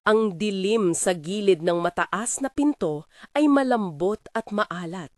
Ang dilim sa gilid ng mataas na pinto ay malambot at maalat.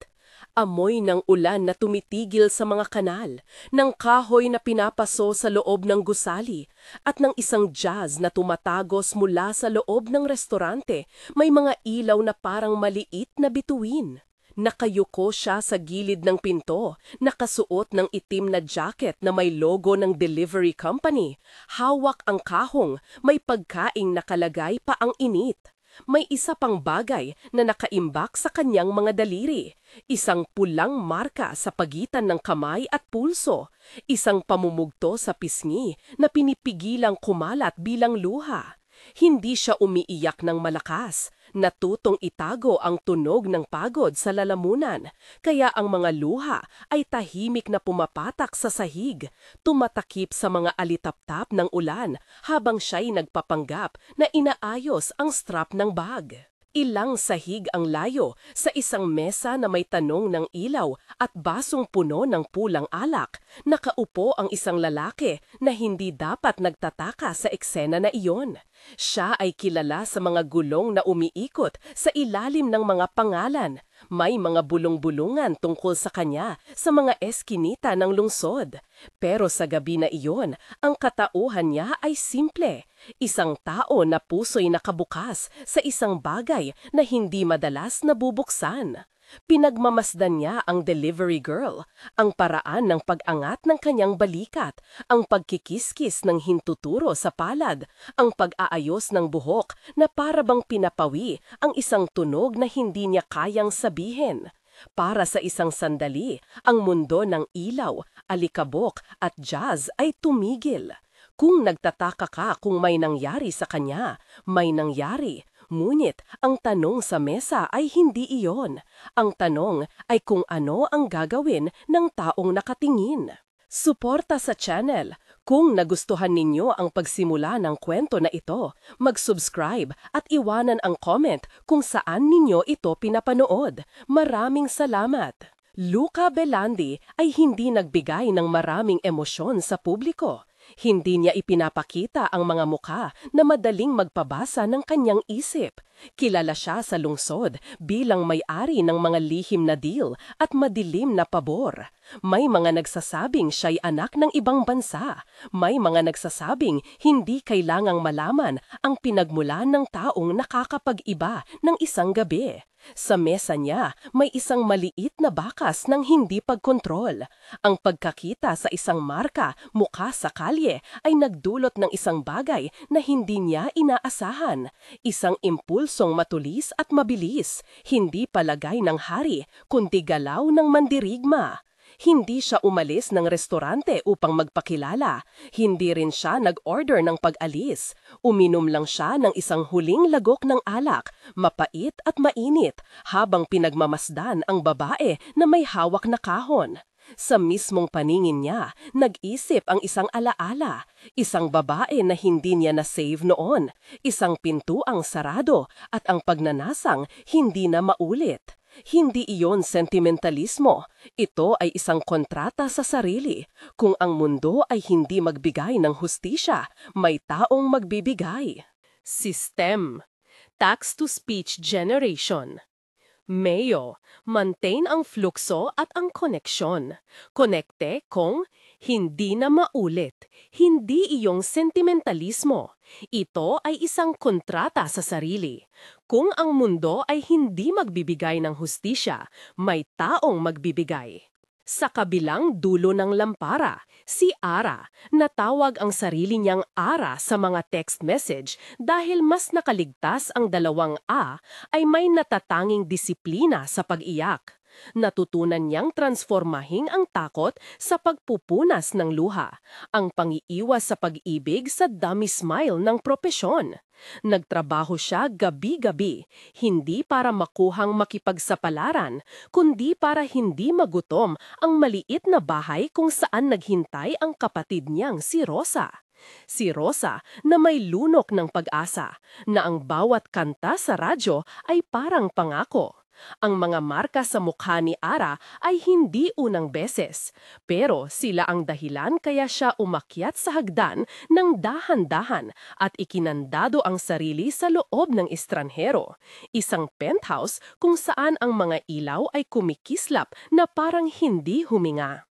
Amoy ng ulan na tumitigil sa mga kanal, ng kahoy na pinapaso sa loob ng gusali, at ng isang jazz na tumatagos mula sa loob ng restaurante. May mga ilaw na parang maliit na bituin. Nakayuko siya sa gilid ng pinto, nakasuot ng itim na jacket na may logo ng delivery company. Hawak ang kahong, may pagkaing nakalagay pa ang init. May isa pang bagay na nakaimbak sa kanyang mga daliri. Isang pulang marka sa pagitan ng kamay at pulso. Isang pamumugto sa pisngi na pinipigilang kumalat bilang luha. Hindi siya umiiyak ng malakas. Natutong itago ang tunog ng pagod sa lalamunan, kaya ang mga luha ay tahimik na pumapatak sa sahig, tumatakip sa mga alitaptap ng ulan habang siya'y nagpapanggap na inaayos ang strap ng bag. Ilang sahig ang layo sa isang mesa na may tanong ng ilaw at basong puno ng pulang alak. Nakaupo ang isang lalaki na hindi dapat nagtataka sa eksena na iyon. Siya ay kilala sa mga gulong na umiikot sa ilalim ng mga pangalan. May mga bulong-bulungan tungkol sa kanya sa mga eskinita ng lungsod. Pero sa gabi na iyon, ang katauhan niya ay simple. Isang tao na puso'y nakabukas sa isang bagay na hindi madalas nabubuksan. Pinagmamasdan niya ang delivery girl, ang paraan ng pag-angat ng kanyang balikat, ang pagkikiskis ng hintuturo sa palad, ang pag-aayos ng buhok na parabang pinapawi ang isang tunog na hindi niya kayang sabihin. Para sa isang sandali, ang mundo ng ilaw, alikabok at jazz ay tumigil. Kung nagtataka ka kung may nangyari sa kanya, may nangyari. Ngunit ang tanong sa mesa ay hindi iyon. Ang tanong ay kung ano ang gagawin ng taong nakatingin. Suporta sa channel. Kung nagustuhan ninyo ang pagsimula ng kwento na ito, mag-subscribe at iwanan ang comment kung saan ninyo ito pinapanood. Maraming salamat! Luca Belandi ay hindi nagbigay ng maraming emosyon sa publiko. Hindi niya ipinapakita ang mga mukha na madaling magpabasa ng kanyang isip. Kilala siya sa lungsod bilang may-ari ng mga lihim na deal at madilim na pabor. May mga nagsasabing siya'y anak ng ibang bansa. May mga nagsasabing hindi kailangang malaman ang pinagmulan ng taong nakakapag-iba ng isang gabi. Sa mesa niya, may isang maliit na bakas ng hindi pagkontrol. Ang pagkakita sa isang marka mukha sa kalye ay nagdulot ng isang bagay na hindi niya inaasahan. Isang impulsong matulis at mabilis, hindi palagay ng hari, kundi galaw ng mandirigma. Hindi siya umalis ng restaurante upang magpakilala. Hindi rin siya nag-order ng pag-alis. Uminom lang siya ng isang huling lagok ng alak, mapait at mainit, habang pinagmamasdan ang babae na may hawak na kahon. Sa mismong paningin niya, nag-isip ang isang alaala, isang babae na hindi niya na-save noon, isang pintuang sarado at ang pagnanasang hindi na maulit. Hindi iyon sentimentalismo. Ito ay isang kontrata sa sarili. Kung ang mundo ay hindi magbigay ng hustisya, may taong magbibigay. System. Text-to-speech generation. Mayo, maintain ang flukso at ang koneksyon. Konekte kung hindi na maulit. Hindi iyong sentimentalismo. Ito ay isang kontrata sa sarili. Kung ang mundo ay hindi magbibigay ng hustisya, may taong magbibigay. Sa kabilang dulo ng lampara, si Ara, natawag ang sarili niyang Ara sa mga text message dahil mas nakaligtas ang dalawang A ay may natatanging disiplina sa pag-iyak. Natutunan niyang transformahin ang takot sa pagpupunas ng luha, ang pangiiwas sa pag-ibig sa dummy smile ng propesyon. Nagtrabaho siya gabi-gabi, hindi para makuhang makipagsapalaran, kundi para hindi magutom ang maliit na bahay kung saan naghintay ang kapatid niyang si Rosa. Si Rosa na may lunok ng pag-asa, na ang bawat kanta sa radyo ay parang pangako. Ang mga marka sa mukha ni Ara ay hindi unang beses, pero sila ang dahilan kaya siya umakyat sa hagdan ng dahan-dahan at ikinandado ang sarili sa loob ng estranhero. Isang penthouse kung saan ang mga ilaw ay kumikislap na parang hindi huminga.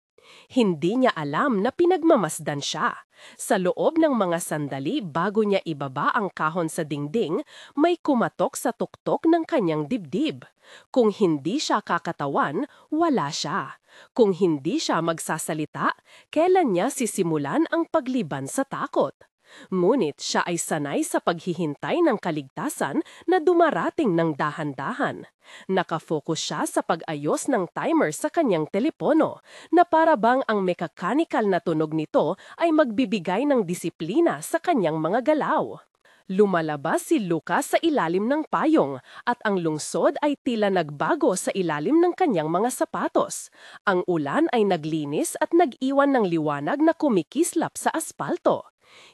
Hindi niya alam na pinagmamasdan siya. Sa loob ng mga sandali bago niya ibaba ang kahon sa dingding, may kumatok sa tuktok ng kanyang dibdib. Kung hindi siya kakatawan, wala siya. Kung hindi siya magsasalita, kailan niya sisimulan ang pagliban sa takot? Ngunit siya ay sanay sa paghihintay ng kaligtasan na dumarating ng dahan-dahan. Nakafocus siya sa pag-ayos ng timer sa kanyang telepono, na para bang ang mechanical na tunog nito ay magbibigay ng disiplina sa kanyang mga galaw. Lumalabas si Lucas sa ilalim ng payong at ang lungsod ay tila nagbago sa ilalim ng kanyang mga sapatos. Ang ulan ay naglinis at nag-iwan ng liwanag na kumikislap sa aspalto.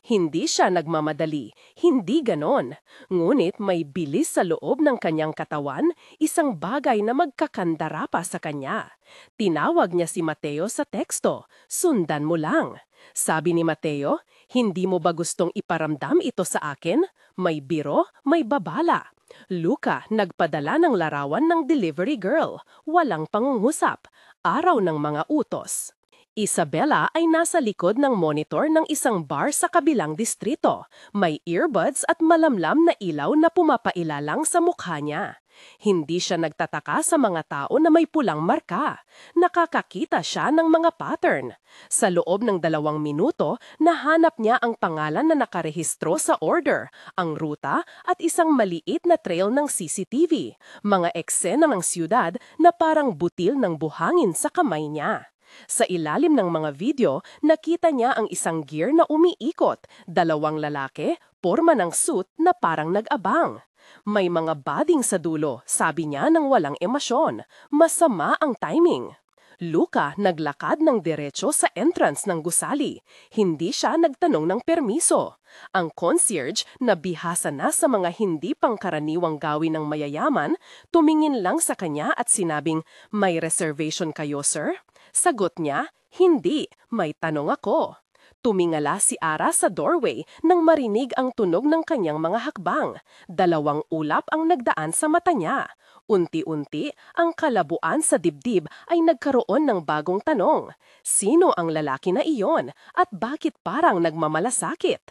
Hindi siya nagmamadali, hindi ganon. Ngunit may bilis sa loob ng kanyang katawan, isang bagay na magkakandara pa sa kanya. Tinawag niya si Mateo sa teksto, "Sundan mo lang." Sabi ni Mateo, "Hindi mo ba gustong iparamdam ito sa akin? May biro, may babala." Luca nagpadala ng larawan ng delivery girl, walang pangungusap, araw ng mga utos. Isabella ay nasa likod ng monitor ng isang bar sa kabilang distrito. May earbuds at malamlam na ilaw na pumapailalang sa mukha niya. Hindi siya nagtataka sa mga tao na may pulang marka. Nakakakita siya ng mga pattern. Sa loob ng 2 minuto, nahanap niya ang pangalan na nakarehistro sa order, ang ruta at isang maliit na trail ng CCTV. Mga eksena ng siyudad na parang butil ng buhangin sa kamay niya. Sa ilalim ng mga video, nakita niya ang isang gear na umiikot, 2 lalaki, porma ng suit na parang nag-abang. May mga bading sa dulo, sabi niya ng walang emosyon. Masama ang timing. Luca naglakad ng diretso sa entrance ng gusali. Hindi siya nagtanong ng permiso. Ang concierge, na bihasa na sa mga hindi pangkaraniwang gawin ng mayayaman, tumingin lang sa kanya at sinabing, "May reservation kayo, sir?" Sagot niya, "Hindi, may tanong ako." Tumingala si Ara sa doorway nang marinig ang tunog ng kanyang mga hakbang. 2 ulap ang nagdaan sa mata niya. Unti-unti, ang kalabuan sa dibdib ay nagkaroon ng bagong tanong. Sino ang lalaki na iyon at bakit parang nagmamalasakit?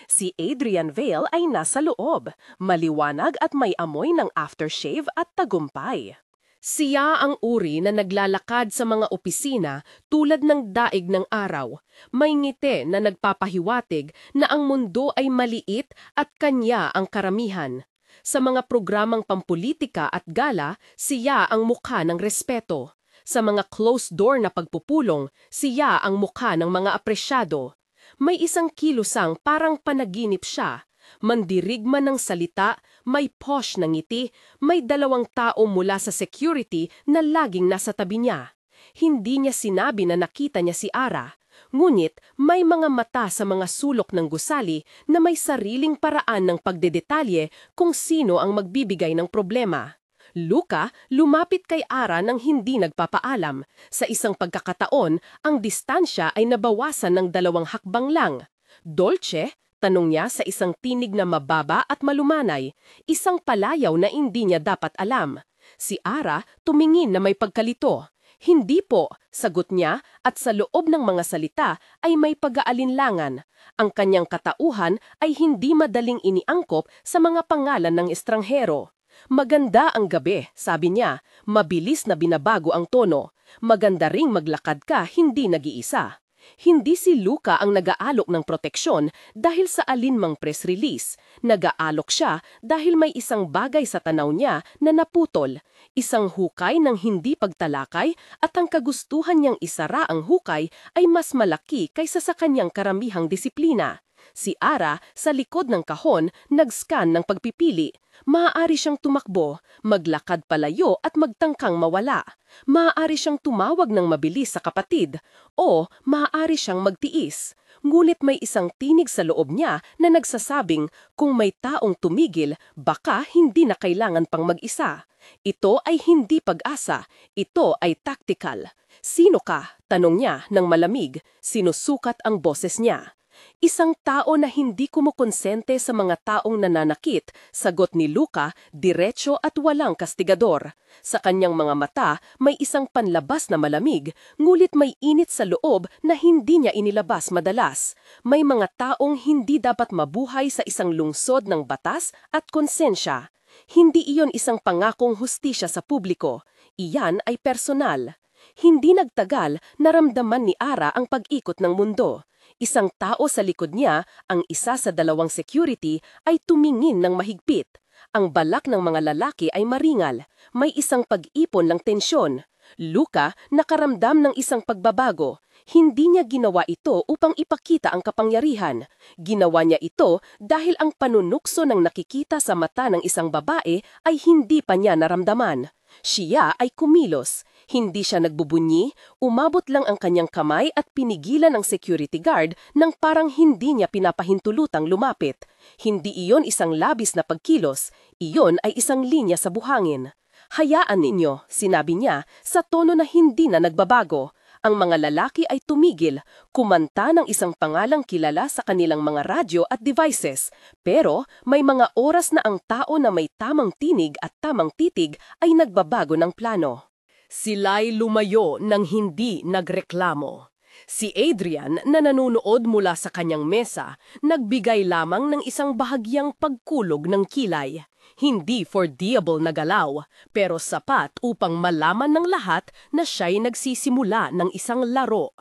Si Adrian Vale ay nasa loob, maliwanag at may amoy ng aftershave at tagumpay. Siya ang uri na naglalakad sa mga opisina tulad ng daig ng araw. May ngiti na nagpapahiwatig na ang mundo ay maliit at kanya ang karamihan. Sa mga programang pampolitika at gala, siya ang mukha ng respeto. Sa mga closed-door na pagpupulong, siya ang mukha ng mga apresyado. May isang kilusang parang panaginip siya. Mandirigma ng salita, may posh na ngiti, may 2 tao mula sa security na laging nasa tabi niya. Hindi niya sinabi na nakita niya si Ara, ngunit may mga mata sa mga sulok ng gusali na may sariling paraan ng pagdedetalye kung sino ang magbibigay ng problema. Luca lumapit kay Ara nang hindi nagpapaalam. Sa isang pagkakataon, ang distansya ay nabawasan ng 2 hakbang lang. "Dolce?" Tanong niya sa isang tinig na mababa at malumanay, isang palayaw na hindi niya dapat alam. Si Ara tumingin na may pagkalito. "Hindi po," sagot niya at sa loob ng mga salita ay may pag-aalinlangan. Ang kanyang katauhan ay hindi madaling iniangkop sa mga pangalan ng estranghero. "Maganda ang gabi," sabi niya, mabilis na binabago ang tono. "Maganda ring maglakad ka, hindi nag-iisa." Hindi si Luca ang nag-aalok ng proteksyon dahil sa alinmang press release. Nag-aalok siya dahil may isang bagay sa tanaw niya na naputol, isang hukay ng hindi pagtalakay at ang kagustuhan niyang isara ang hukay ay mas malaki kaysa sa kanyang karamihang disiplina. Si Ara, sa likod ng kahon, nag-scan ng pagpipili. Maaari siyang tumakbo, maglakad palayo at magtangkang mawala. Maaari siyang tumawag ng mabilis sa kapatid. O maaari siyang magtiis. Ngunit may isang tinig sa loob niya na nagsasabing kung may taong tumigil, baka hindi na kailangan pang mag-isa. Ito ay hindi pag-asa, ito ay tactical. Sino ka? Tanong niya ng malamig, sinusukat ang boses niya. Isang tao na hindi kumukonsente sa mga taong nananakit, sagot ni Luca, diretso at walang kastigador. Sa kanyang mga mata, may isang panlabas na malamig, ngulit may init sa loob na hindi niya inilabas madalas. May mga taong hindi dapat mabuhay sa isang lungsod ng batas at konsensya. Hindi iyon isang pangakong hustisya sa publiko. Iyan ay personal. Hindi nagtagal, naramdaman ni Ara ang pag-ikot ng mundo. Isang tao sa likod niya, ang isa sa dalawang security, ay tumingin ng mahigpit. Ang balak ng mga lalaki ay maringal. May isang pag-ipon ng tensyon. Luca nakaramdam ng isang pagbabago. Hindi niya ginawa ito upang ipakita ang kapangyarihan. Ginawa niya ito dahil ang panunukso ng nakikita sa mata ng isang babae ay hindi pa niya naramdaman. Siya ay kumilos. Hindi siya nagbubunyi, umabot lang ang kanyang kamay at pinigilan ang security guard nang parang hindi niya pinapahintulutang lumapit. Hindi iyon isang labis na pagkilos, iyon ay isang linya sa buhangin. Hayaan ninyo, sinabi niya, sa tono na hindi na nagbabago. Ang mga lalaki ay tumigil, kumanta ng isang pangalang kilala sa kanilang mga radyo at devices. Pero may mga oras na ang tao na may tamang tinig at tamang titig ay nagbabago ng plano. Sila'y lumayo nang hindi nagreklamo. Si Adrian na nanunood mula sa kanyang mesa, nagbigay lamang ng isang bahagyang pagkulog ng kilay. Hindi foreseeable na galaw, pero sapat upang malaman ng lahat na siya'y nagsisimula ng isang laro.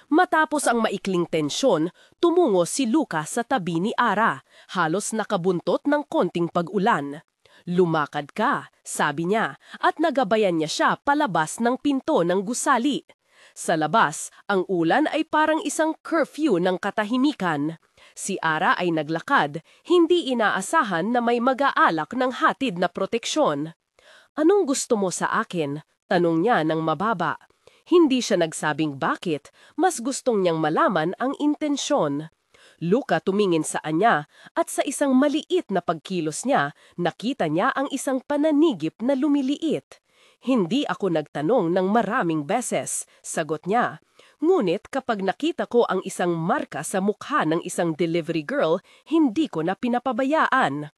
Matapos ang maikling tensyon, tumungo si Luca sa tabi ni Ara, halos nakabuntot ng konting pag-ulan. Lumakad ka, sabi niya, at nagabayan niya siya palabas ng pinto ng gusali. Sa labas, ang ulan ay parang isang curfew ng katahimikan. Si Ara ay naglakad, hindi inaasahan na may mag-aalak ng hatid na proteksyon. Anong gusto mo sa akin? Tanong niya ng mababa. Hindi siya nagsabing bakit, mas gustong niyang malaman ang intensyon. Luca tumingin sa kanya at sa isang maliit na pagkilos niya, nakita niya ang isang pananigip na lumiliit. Hindi ako nagtanong ng maraming beses, sagot niya. Ngunit kapag nakita ko ang isang marka sa mukha ng isang delivery girl, hindi ko na pinapabayaan.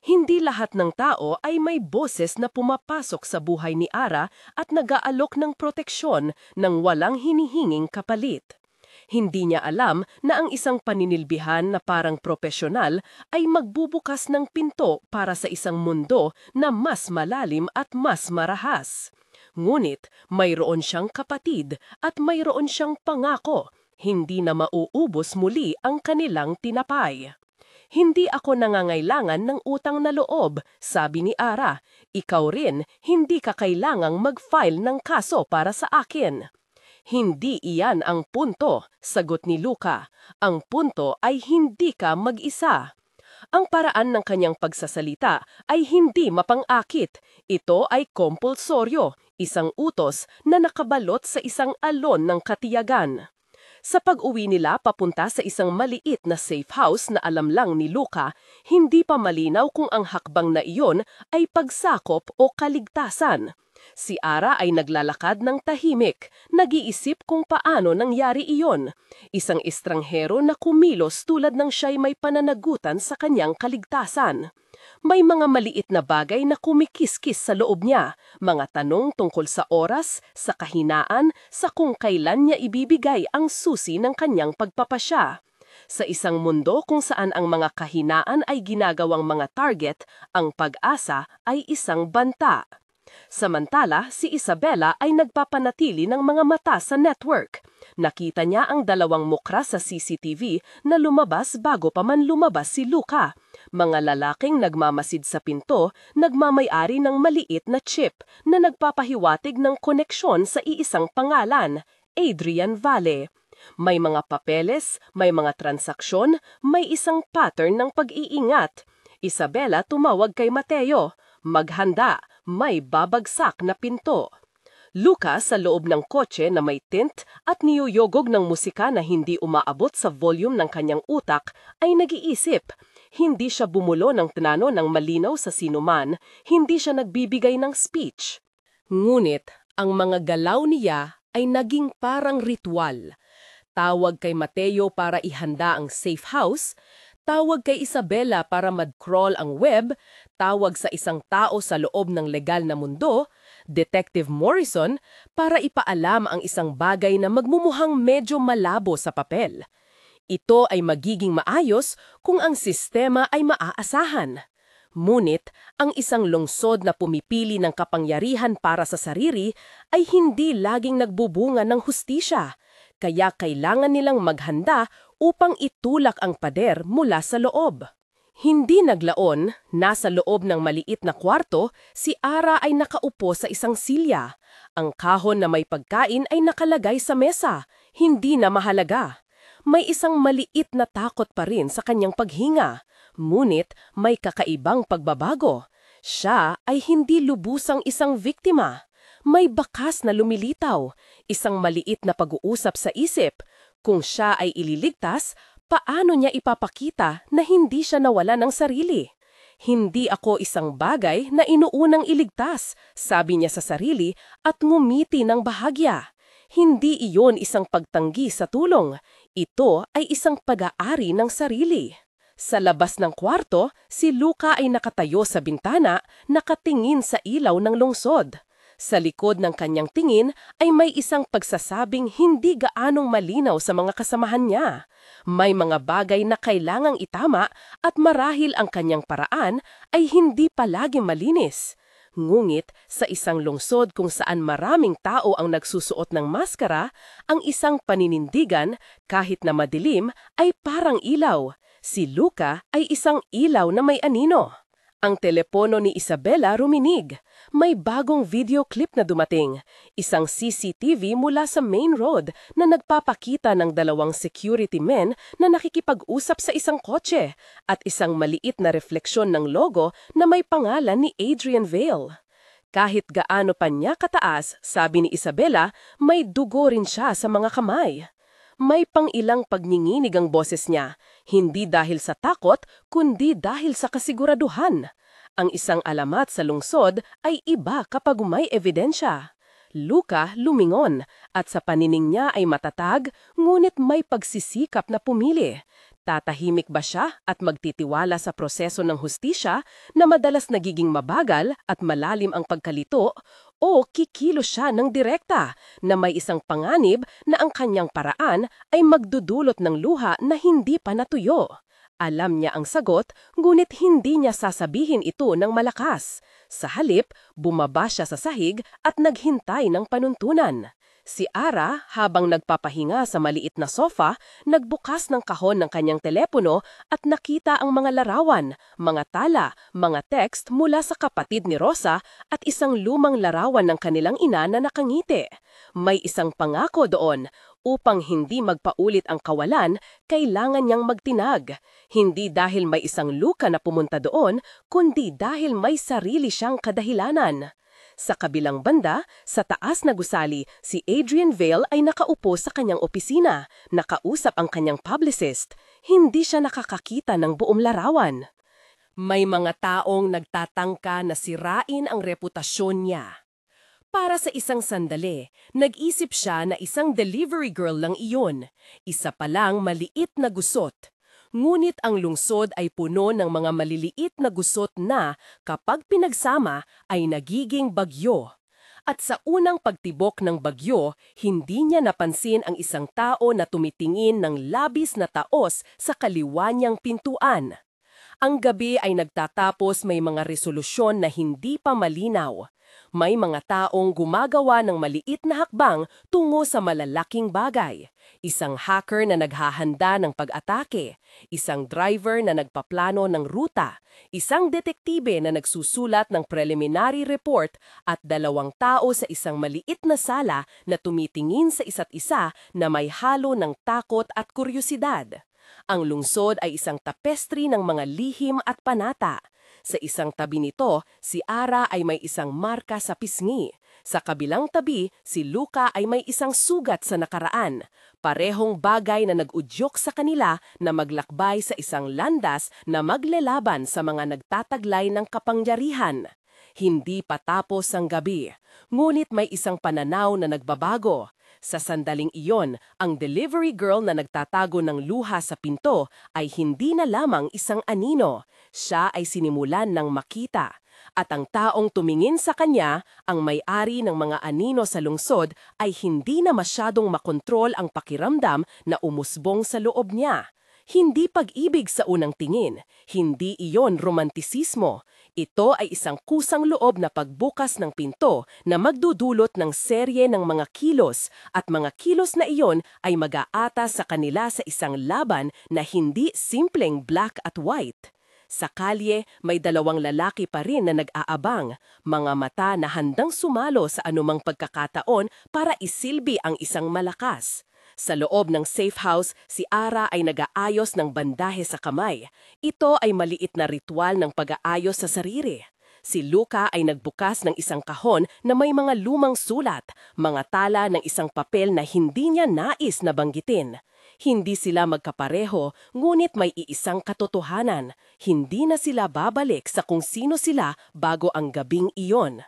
Hindi lahat ng tao ay may boses na pumapasok sa buhay ni Ara at nag-aalok ng proteksyon nang walang hinihinging kapalit. Hindi niya alam na ang isang paninilbihan na parang propesyonal ay magbubukas ng pinto para sa isang mundo na mas malalim at mas marahas. Ngunit mayroon siyang kapatid at mayroon siyang pangako, hindi na mauubos muli ang kanilang tinapay. Hindi ako nangangailangan ng utang na loob, sabi ni Ara. Ikaw rin, hindi ka kailangang mag-file ng kaso para sa akin. Hindi iyan ang punto, sagot ni Luca. Ang punto ay hindi ka mag-isa. Ang paraan ng kanyang pagsasalita ay hindi mapang-akit. Ito ay kompulsoryo, isang utos na nakabalot sa isang alon ng katiyagan. Sa pag-uwi nila papunta sa isang maliit na safe house na alam lang ni Luca, hindi pa malinaw kung ang hakbang na iyon ay pagsakop o kaligtasan. Si Ara ay naglalakad ng tahimik, nag-iisip kung paano nangyari iyon. Isang estranghero na kumilos tulad ng siya'y may pananagutan sa kanyang kaligtasan. May mga maliit na bagay na kumikiskis sa loob niya, mga tanong tungkol sa oras, sa kahinaan, sa kung kailan niya ibibigay ang susi ng kanyang pagpapasya. Sa isang mundo kung saan ang mga kahinaan ay ginagawang mga target, ang pag-asa ay isang banta. Samantala, si Isabela ay nagpapanatili ng mga mata sa network. Nakita niya ang dalawang mukra sa CCTV na lumabas bago pa man lumabas si Luca. Mga lalaking nagmamasid sa pinto, nagmamay-ari ng maliit na chip na nagpapahiwatig ng koneksyon sa iisang pangalan, Adrian Valle. May mga papeles, may mga transaksyon, may isang pattern ng pag-iingat. Isabela tumawag kay Mateo. Maghanda, may babagsak na pinto. Lucas sa loob ng kotse na may tint at niyuyugog ng musika na hindi umaabot sa volume ng kanyang utak ay nag-iisip. Hindi siya bumulo ng tinano ng malinaw sa sinuman, hindi siya nagbibigay ng speech. Ngunit ang mga galaw niya ay naging parang ritual. Tawag kay Mateo para ihanda ang safe house, tawag kay Isabela para mag-crawl ang web, tawag sa isang tao sa loob ng legal na mundo, Detective Morrison, para ipaalam ang isang bagay na magmumuhang medyo malabo sa papel. Ito ay magiging maayos kung ang sistema ay maaasahan. Ngunit, ang isang lungsod na pumipili ng kapangyarihan para sa sarili ay hindi laging nagbubunga ng hustisya, kaya kailangan nilang maghanda upang itulak ang pader mula sa loob. Hindi naglaon, nasa loob ng maliit na kwarto, si Ara ay nakaupo sa isang silya. Ang kahon na may pagkain ay nakalagay sa mesa, hindi na mahalaga. May isang maliit na takot pa rin sa kanyang paghinga, ngunit may kakaibang pagbabago. Siya ay hindi lubusang isang biktima. May bakas na lumilitaw, isang maliit na pag-uusap sa isip. Kung siya ay ililigtas, paano niya ipapakita na hindi siya nawala ng sarili? Hindi ako isang bagay na inuunang iligtas, sabi niya sa sarili at ngumiti ng bahagya. Hindi iyon isang pagtanggi sa tulong. Ito ay isang pag-aari ng sarili. Sa labas ng kwarto, si Luca ay nakatayo sa bintana, nakatingin sa ilaw ng lungsod. Sa likod ng kanyang tingin ay may isang pagsasabing hindi gaanong malinaw sa mga kasamahan niya. May mga bagay na kailangang itama at marahil ang kanyang paraan ay hindi palagi malinis. Ngunit sa isang lungsod kung saan maraming tao ang nagsusuot ng maskara, ang isang paninindigan, kahit na madilim, ay parang ilaw. Si Luca ay isang ilaw na may anino. Ang telepono ni Isabela ruminig. May bagong video clip na dumating. Isang CCTV mula sa main road na nagpapakita ng dalawang security men na nakikipag-usap sa isang kotse at isang maliit na refleksyon ng logo na may pangalan ni Adrian Vale. Kahit gaano pa niya kataas, sabi ni Isabela, may dugo rin siya sa mga kamay. May pang-ilang pagninginig ang boses niya, hindi dahil sa takot, kundi dahil sa kasiguraduhan. Ang isang alamat sa lungsod ay iba kapag may ebidensya. Luca lumingon, at sa panining niya ay matatag, ngunit may pagsisikap na pumili. Tatahimik ba siya at magtitiwala sa proseso ng hustisya na madalas nagiging mabagal at malalim ang pagkalito, o kikilos siya ng direkta na may isang panganib na ang kanyang paraan ay magdudulot ng luha na hindi pa natuyo? Alam niya ang sagot, ngunit hindi niya sasabihin ito ng malakas. Sa halip, bumaba siya sa sahig at naghintay ng panuntunan. Si Ara, habang nagpapahinga sa maliit na sofa, nagbukas ng kahon ng kanyang telepono at nakita ang mga larawan, mga tala, mga text mula sa kapatid ni Rosa at isang lumang larawan ng kanilang ina na nakangiti. May isang pangako doon. Upang hindi magpaulit ang kawalan, kailangan niyang magtinag. Hindi dahil may isang Luca na pumunta doon, kundi dahil may sarili siyang kadahilanan. Sa kabilang banda, sa taas na gusali, si Adrian Vale ay nakaupo sa kanyang opisina, nakausap ang kanyang publicist. Hindi siya nakakakita ng buong larawan. May mga taong nagtatangka na sirain ang reputasyon niya. Para sa isang sandali, nag-isip siya na isang delivery girl lang iyon, isa pa lang maliit na gusot. Ngunit ang lungsod ay puno ng mga maliliit na gusot na, kapag pinagsama, ay nagiging bagyo. At sa unang pagtibok ng bagyo, hindi niya napansin ang isang tao na tumitingin ng labis na taos sa kaliwa niyang pintuan. Ang gabi ay nagtatapos, may mga resolusyon na hindi pa malinaw. May mga taong gumagawa ng maliit na hakbang tungo sa malalaking bagay. Isang hacker na naghahanda ng pag-atake, isang driver na nagpaplano ng ruta, isang detektibe na nagsusulat ng preliminary report at dalawang tao sa isang maliit na sala na tumitingin sa isa't isa na may halo ng takot at kuryosidad. Ang lungsod ay isang tapestry ng mga lihim at panata. Sa isang tabi nito, si Ara ay may isang marka sa pisngi. Sa kabilang tabi, si Luca ay may isang sugat sa nakaraan. Parehong bagay na nag-udyok sa kanila na maglakbay sa isang landas na maglalaban sa mga nagtataglay ng kapangyarihan. Hindi pa tapos ang gabi, ngunit may isang pananaw na nagbabago. Sa sandaling iyon, ang delivery girl na nagtatago ng luha sa pinto ay hindi na lamang isang anino. Siya ay sinimulan ng makita. At ang taong tumingin sa kanya, ang may-ari ng mga anino sa lungsod, ay hindi na masyadong makontrol ang pakiramdam na umusbong sa loob niya. Hindi pag-ibig sa unang tingin, hindi iyon romantisismo. Ito ay isang kusang loob na pagbukas ng pinto na magdudulot ng serye ng mga kilos at mga kilos na iyon ay mag-aatas sa kanila sa isang laban na hindi simpleng black at white. Sa kalye, may dalawang lalaki pa rin na nag-aabang, mga mata na handang sumalo sa anumang pagkakataon para isilbi ang isang malakas. Sa loob ng safe house, si Ara ay nag-aayos ng bandahe sa kamay. Ito ay maliit na ritual ng pag-aayos sa sarili. Si Luca ay nagbukas ng isang kahon na may mga lumang sulat, mga tala ng isang papel na hindi niya nais na banggitin. Hindi sila magkapareho, ngunit may iisang katotohanan. Hindi na sila babalik sa kung sino sila bago ang gabing iyon.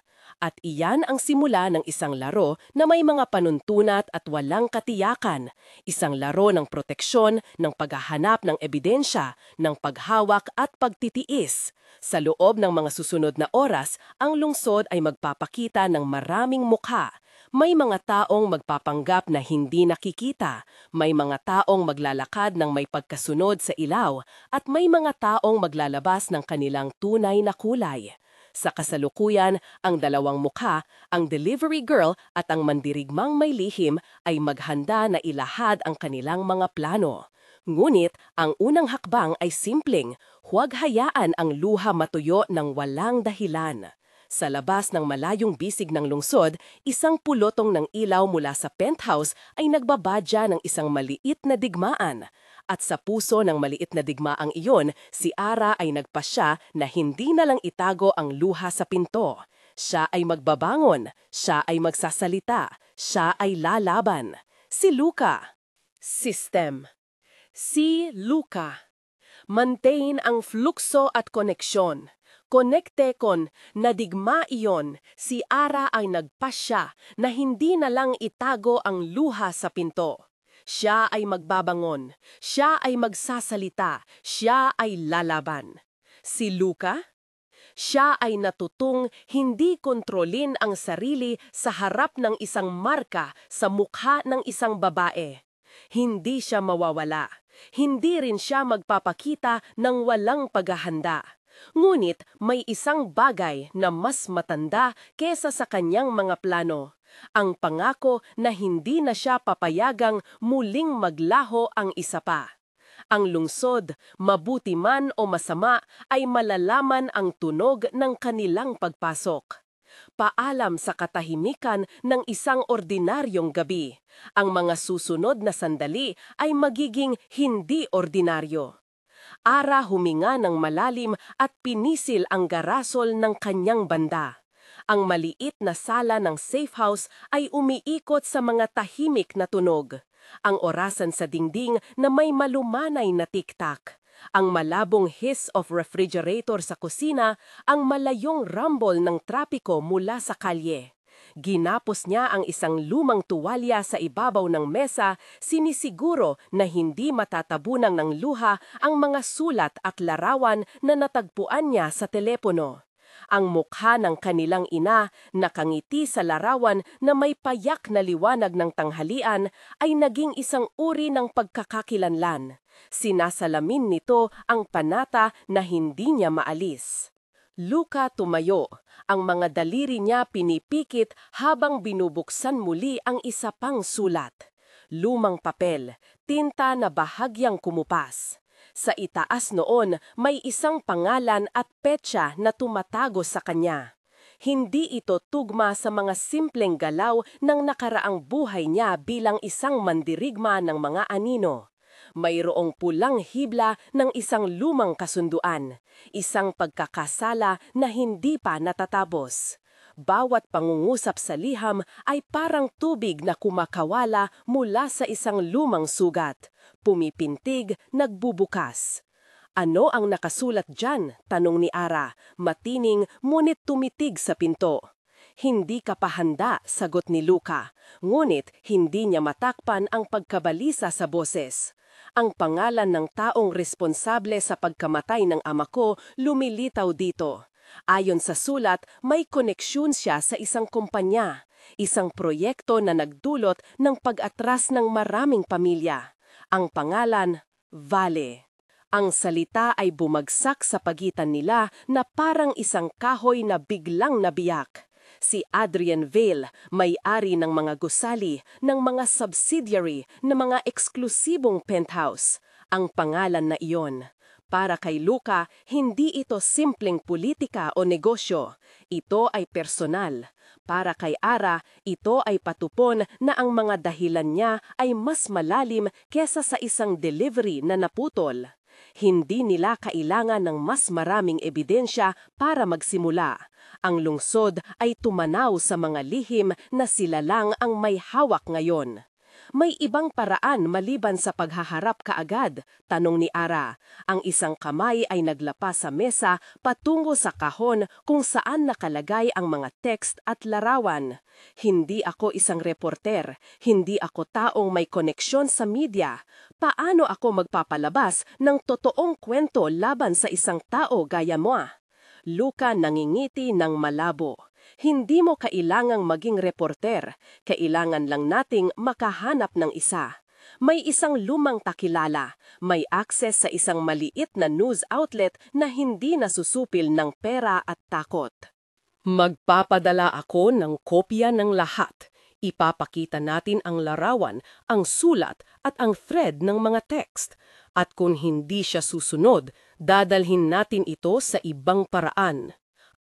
At iyan ang simula ng isang laro na may mga panuntunat at walang katiyakan. Isang laro ng proteksyon, ng paghahanap ng ebidensya, ng paghawak at pagtitiis. Sa loob ng mga susunod na oras, ang lungsod ay magpapakita ng maraming mukha. May mga taong magpapanggap na hindi nakikita, may mga taong maglalakad ng may pagkasunod sa ilaw, at may mga taong maglalabas ng kanilang tunay na kulay. Sa kasalukuyan, ang dalawang mukha, ang delivery girl at ang mandirigmang may lihim ay maghanda na ilahad ang kanilang mga plano. Ngunit, ang unang hakbang ay simpleng, huwag hayaan ang luha matuyo ng walang dahilan. Sa labas ng malayong bisig ng lungsod, isang pulotong ng ilaw mula sa penthouse ay nagbabadya ng isang maliit na digmaan. At sa puso ng maliit na digmaang iyon, si Ara ay nagpasya na hindi na lang itago ang luha sa pinto. Siya ay magbabangon, siya ay magsasalita, siya ay lalaban. Si Luca. System. Si Luca. Maintain ang flukso at koneksyon. Konekte kon nadigma iyon, si Ara ay nagpasya na hindi na lang itago ang luha sa pinto. Siya ay magbabangon, siya ay magsasalita, siya ay lalaban. Si Luca? Siya ay natutong hindi kontrolin ang sarili sa harap ng isang marka sa mukha ng isang babae. Hindi siya mawawala. Hindi rin siya magpapakita ng walang paghahanda. Ngunit may isang bagay na mas matanda kesa sa kanyang mga plano. Ang pangako na hindi na siya papayagang muling maglaho ang isa pa. Ang lungsod, mabuti man o masama, ay malalaman ang tunog ng kanilang pagpasok. Paalam sa katahimikan ng isang ordinaryong gabi. Ang mga susunod na sandali ay magiging hindi ordinaryo. Ara huminga ng malalim at pinisil ang garasol ng kanyang banda. Ang maliit na sala ng safe house ay umiikot sa mga tahimik na tunog. Ang orasan sa dingding na may malumanay na tiktak. Ang malabong hiss of refrigerator sa kusina, ang malayong rumble ng trapiko mula sa kalye. Ginapos niya ang isang lumang tuwalya sa ibabaw ng mesa, sinisiguro na hindi matatabunan ng luha ang mga sulat at larawan na natagpuan niya sa telepono. Ang mukha ng kanilang ina, nakangiti sa larawan na may payak na liwanag ng tanghalian, ay naging isang uri ng pagkakakilanlan. Sinasalamin nito ang panata na hindi niya maalis. Luka tumayo, ang mga daliri niya pinipikit habang binubuksan muli ang isa pang sulat. Lumang papel, tinta na bahagyang kumupas. Sa itaas noon, may isang pangalan at petsa na tumatago sa kanya. Hindi ito tugma sa mga simpleng galaw ng nakaraang buhay niya bilang isang mandirigma ng mga anino. Mayroong pulang hibla ng isang lumang kasunduan, isang pagkakasala na hindi pa natatapos. Bawat pangungusap sa liham ay parang tubig na kumakawala mula sa isang lumang sugat. Pumipintig, nagbubukas. Ano ang nakasulat dyan? Tanong ni Ara, matining ngunit tumitig sa pinto. Hindi ka pa handa, sagot ni Luka, ngunit hindi niya matakpan ang pagkabalisa sa boses. Ang pangalan ng taong responsable sa pagkamatay ng ama ko lumilitaw dito. Ayon sa sulat, may koneksyon siya sa isang kumpanya, isang proyekto na nagdulot ng pag-atras ng maraming pamilya. Ang pangalan, Vale. Ang salita ay bumagsak sa pagitan nila na parang isang kahoy na biglang nabiyak. Si Adrian Vale, may-ari ng mga gusali, ng mga subsidiary, ng mga eksklusibong penthouse. Ang pangalan na iyon. Para kay Luka, hindi ito simpleng politika o negosyo. Ito ay personal. Para kay Ara, ito ay patupon na ang mga dahilan niya ay mas malalim kesa sa isang delivery na naputol. Hindi nila kailangan ng mas maraming ebidensya para magsimula. Ang lungsod ay tumanaw sa mga lihim na sila lang ang may hawak ngayon. May ibang paraan maliban sa paghaharap kaagad, tanong ni Ara. Ang isang kamay ay naglapas sa mesa patungo sa kahon kung saan nakalagay ang mga text at larawan. Hindi ako isang reporter, hindi ako taong may koneksyon sa media. Paano ako magpapalabas ng totoong kwento laban sa isang tao gaya mo? Luka nangingiti ng malabo. Hindi mo kailangang maging reporter, kailangan lang nating makahanap ng isa. May isang lumang takilala, may access sa isang maliit na news outlet na hindi nasusupil ng pera at takot. Magpapadala ako ng kopya ng lahat. Ipapakita natin ang larawan, ang sulat at ang thread ng mga text. At kung hindi siya susunod, dadalhin natin ito sa ibang paraan.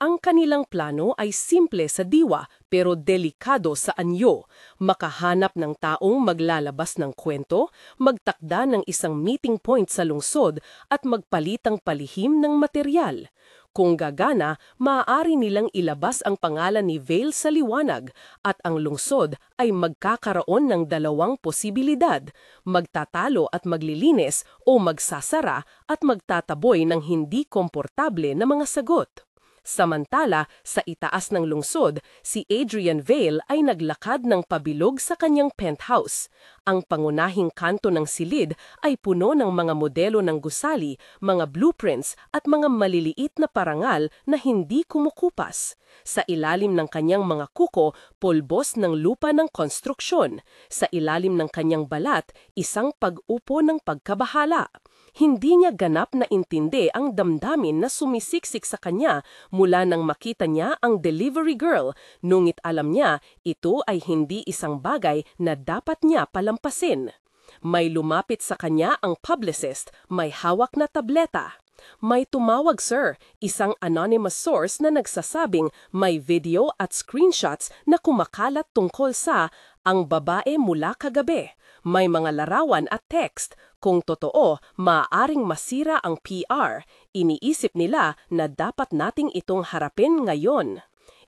Ang kanilang plano ay simple sa diwa pero delikado sa anyo. Makahanap ng taong maglalabas ng kwento, magtakda ng isang meeting point sa lungsod at magpalitang palihim ng material. Kung gagana, maaari nilang ilabas ang pangalan ni Vale sa liwanag at ang lungsod ay magkakaroon ng dalawang posibilidad, magtatalo at maglilinis o magsasara at magtataboy ng hindi komportable na mga sagot. Samantala, sa itaas ng lungsod, si Adrian Vale ay naglakad ng pabilog sa kanyang penthouse. Ang pangunahing kanto ng silid ay puno ng mga modelo ng gusali, mga blueprints at mga maliliit na parangal na hindi kumukupas. Sa ilalim ng kanyang mga kuko, pulbos ng lupa ng konstruksyon. Sa ilalim ng kanyang balat, isang pag-upo ng pagkabahala. Hindi niya ganap na intindi ang damdamin na sumisiksik sa kanya mula nang makita niya ang delivery girl, ngunit alam niya ito ay hindi isang bagay na dapat niya palampasin. May lumapit sa kanya ang publicist, may hawak na tableta. May tumawag, sir, isang anonymous source na nagsasabing may video at screenshots na kumakalat tungkol sa ang babae mula kagabi. May mga larawan at text. Kung totoo, maaaring masira ang PR. Iniisip nila na dapat nating itong harapin ngayon.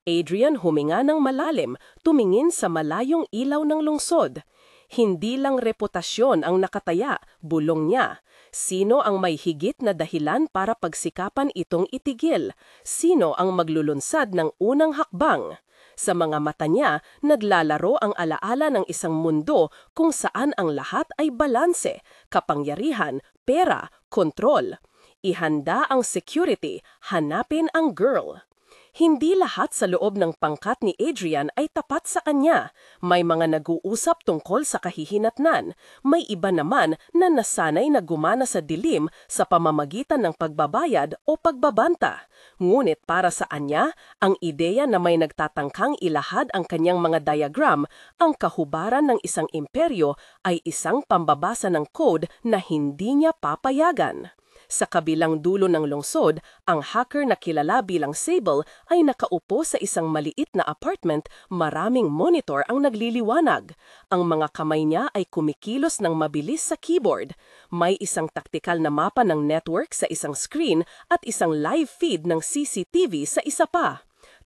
Adrian huminga ng malalim, tumingin sa malayong ilaw ng lungsod. Hindi lang reputasyon ang nakataya, bulong niya. Sino ang may higit na dahilan para pagsikapan itong itigil? Sino ang maglulunsad ng unang hakbang? Sa mga mata niya, naglalaro ang alaala ng isang mundo kung saan ang lahat ay balanse, kapangyarihan, pera, kontrol. Ihanda ang security, hanapin ang girl. Hindi lahat sa loob ng pangkat ni Adrian ay tapat sa kanya. May mga nag-uusap tungkol sa kahihinatnan. May iba naman na nasanay na gumana sa dilim sa pamamagitan ng pagbabayad o pagbabanta. Ngunit para sa anya, ang ideya na may nagtatangkang ilahad ang kanyang mga diagram, ang kahubaran ng isang imperyo ay isang pambabasa ng code na hindi niya papayagan. Sa kabilang dulo ng lungsod, ang hacker na kilala bilang Sable ay nakaupo sa isang maliit na apartment, maraming monitor ang nagliliwanag. Ang mga kamay niya ay kumikilos ng mabilis sa keyboard. May isang taktikal na mapa ng network sa isang screen at isang live feed ng CCTV sa isa pa.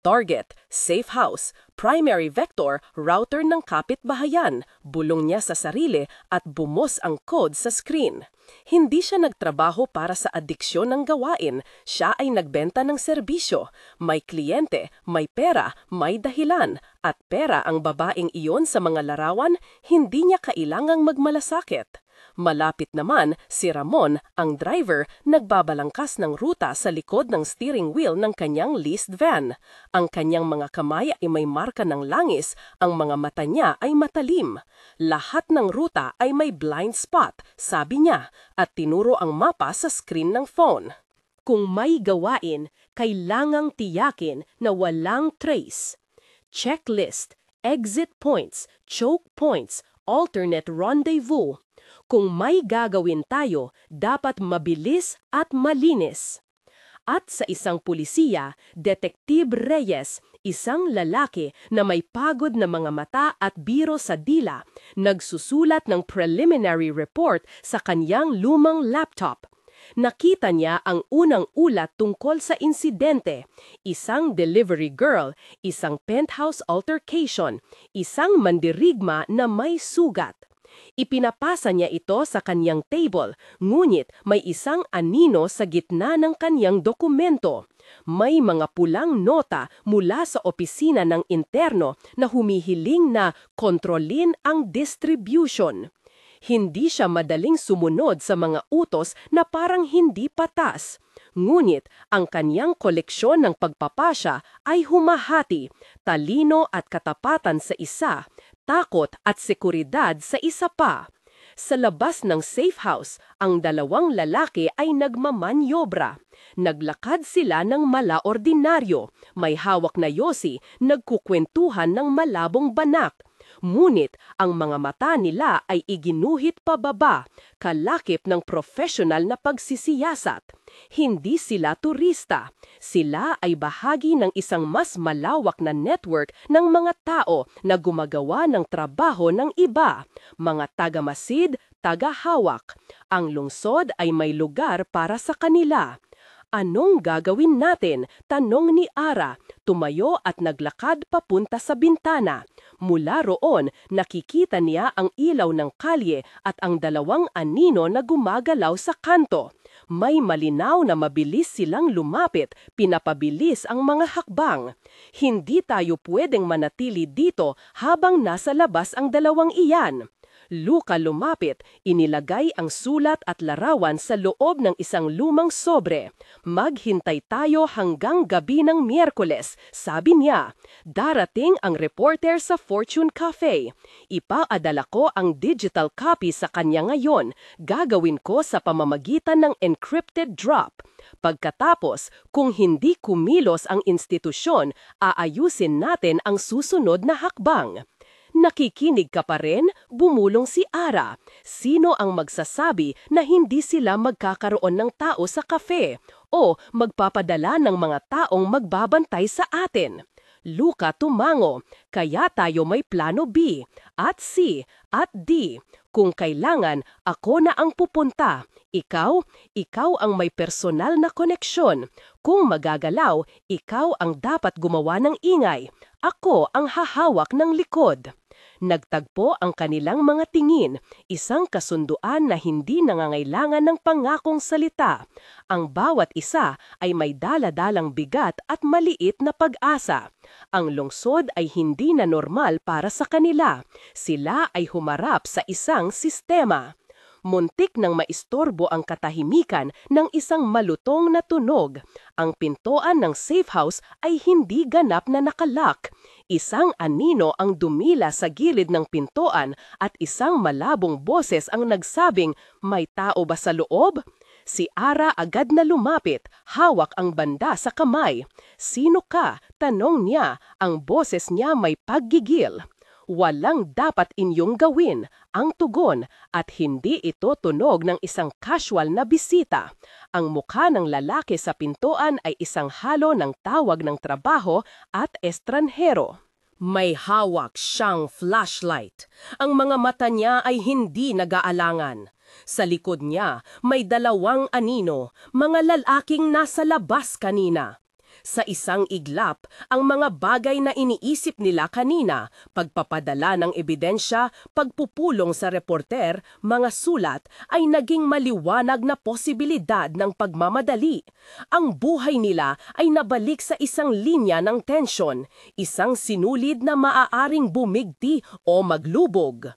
Target, safe house, primary vector, router ng kapitbahayan, bulong niya sa sarili at bumos ang code sa screen. Hindi siya nagtrabaho para sa adiksyon ng gawain, siya ay nagbenta ng serbisyo. May kliyente, may pera, may dahilan, at pera ang babaeng iyon sa mga larawan, hindi niya kailangang magmalasakit. Malapit naman, si Ramon, ang driver, nagbabalangkas ng ruta sa likod ng steering wheel ng kanyang leased van. Ang kanyang mga kamay ay may marka ng langis, ang mga mata niya ay matalim. Lahat ng ruta ay may blind spot, sabi niya, at tinuro ang mapa sa screen ng phone. Kung may gawain, kailangang tiyakin na walang trace. Checklist, exit points, choke points, alternate rendezvous. Kung may gagawin tayo, dapat mabilis at malinis. At sa isang pulisiya, Detective Reyes, isang lalaki na may pagod na mga mata at biro sa dila, nagsusulat ng preliminary report sa kanyang lumang laptop. Nakita niya ang unang ulat tungkol sa insidente, isang delivery girl, isang penthouse altercation, isang mandirigma na may sugat. Ipinapasa niya ito sa kanyang table, ngunit may isang anino sa gitna ng kanyang dokumento. May mga pulang nota mula sa opisina ng interno na humihiling na kontrolin ang distribution. Hindi siya madaling sumunod sa mga utos na parang hindi patas. Ngunit ang kanyang koleksyon ng pagpapasya ay humahati, talino at katapatan sa isa, takot at seguridad sa isa pa. Sa labas ng safe house, ang dalawang lalaki ay nagmamanyobra. Naglakad sila ng mala-ordinaryo, may hawak na yosi, nagkukwentuhan ng malabong banak. Ngunit ang mga mata nila ay iginuhit pababa, kalakip ng profesional na pagsisiyasat. Hindi sila turista. Sila ay bahagi ng isang mas malawak na network ng mga tao na gumagawa ng trabaho ng iba, mga tagamasid, tagahawak. Ang lungsod ay may lugar para sa kanila. Anong gagawin natin? Tanong ni Ara, tumayo at naglakad papunta sa bintana. Mula roon, nakikita niya ang ilaw ng kalye at ang dalawang anino na gumagalaw sa kanto. May malinaw na mabilis silang lumapit, pinapabilis ang mga hakbang. Hindi tayo pwedeng manatili dito habang nasa labas ang dalawang iyan. Luka lumapit, inilagay ang sulat at larawan sa loob ng isang lumang sobre. Maghintay tayo hanggang gabi ng Miyerkules, sabi niya. Darating ang reporter sa Fortune Cafe. Ipaadala ko ang digital copy sa kanya ngayon. Gagawin ko sa pamamagitan ng encrypted drop. Pagkatapos, kung hindi kumilos ang institusyon, aayusin natin ang susunod na hakbang. Nakikinig ka pa rin? Bumulong si Ara. Sino ang magsasabi na hindi sila magkakaroon ng tao sa kafe o magpapadala ng mga taong magbabantay sa atin? Luka tumango, kaya tayo may plano B, at C, at D. Kung kailangan, ako na ang pupunta. Ikaw ang may personal na koneksyon. Kung magagalaw, ikaw ang dapat gumawa ng ingay. Ako ang hahawak ng likod. Nagtagpo ang kanilang mga tingin, isang kasunduan na hindi nangangailangan ng pangakong salita. Ang bawat isa ay may dala-dalang bigat at maliit na pag-asa. Ang lungsod ay hindi na normal para sa kanila. Sila ay humarap sa isang sistema. Muntik nang maistorbo ang katahimikan ng isang malutong na tunog. Ang pintuan ng safe house ay hindi ganap na nakalak. Isang anino ang dumila sa gilid ng pintuan at isang malabong boses ang nagsabing, "May tao ba sa loob?" Si Ara agad na lumapit, hawak ang banda sa kamay. "Sino ka?" tanong niya, ang boses niya may paggigil. "Walang dapat inyong gawin," ang tugon, at hindi ito tunog ng isang casual na bisita. Ang mukha ng lalaki sa pintuan ay isang halo ng tawag ng trabaho at estranhero. May hawak siyang flashlight. Ang mga mata niya ay hindi nag-aalangan. Sa likod niya may dalawang anino, mga lalaking nasa labas kanina. Sa isang iglap, ang mga bagay na iniisip nila kanina, pagpapadala ng ebidensya, pagpupulong sa reporter, mga sulat, ay naging maliwanag na posibilidad ng pagmamadali. Ang buhay nila ay nabalik sa isang linya ng tensyon, isang sinulid na maaaring bumigti o maglubog.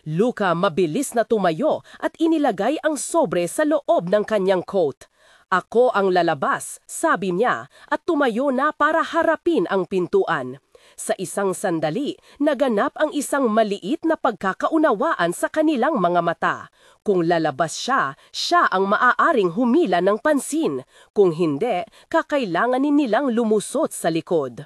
Luca mabilis na tumayo at inilagay ang sobre sa loob ng kanyang coat. "Ako ang lalabas," sabi niya, at tumayo na para harapin ang pintuan. Sa isang sandali, naganap ang isang maliit na pagkakaunawaan sa kanilang mga mata. Kung lalabas siya, siya ang maaaring humila ng pansin. Kung hindi, kakailanganin nilang lumusot sa likod.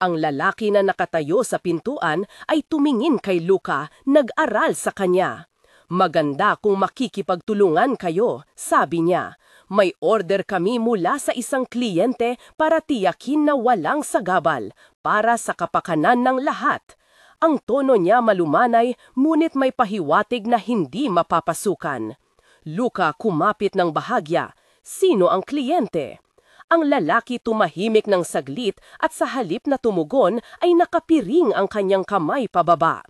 Ang lalaki na nakatayo sa pintuan ay tumingin kay Luca, nag-aral sa kanya. "Maganda kung makikipagtulungan kayo," sabi niya. "May order kami mula sa isang kliyente para tiyakin na walang sagabal, para sa kapakanan ng lahat." Ang tono niya malumanay, ngunit may pahiwatig na hindi mapapasukan. Luca kumapit ng bahagya. "Sino ang kliyente?" Ang lalaki tumahimik ng saglit at sa halip na tumugon ay nakapiring ang kanyang kamay pababa.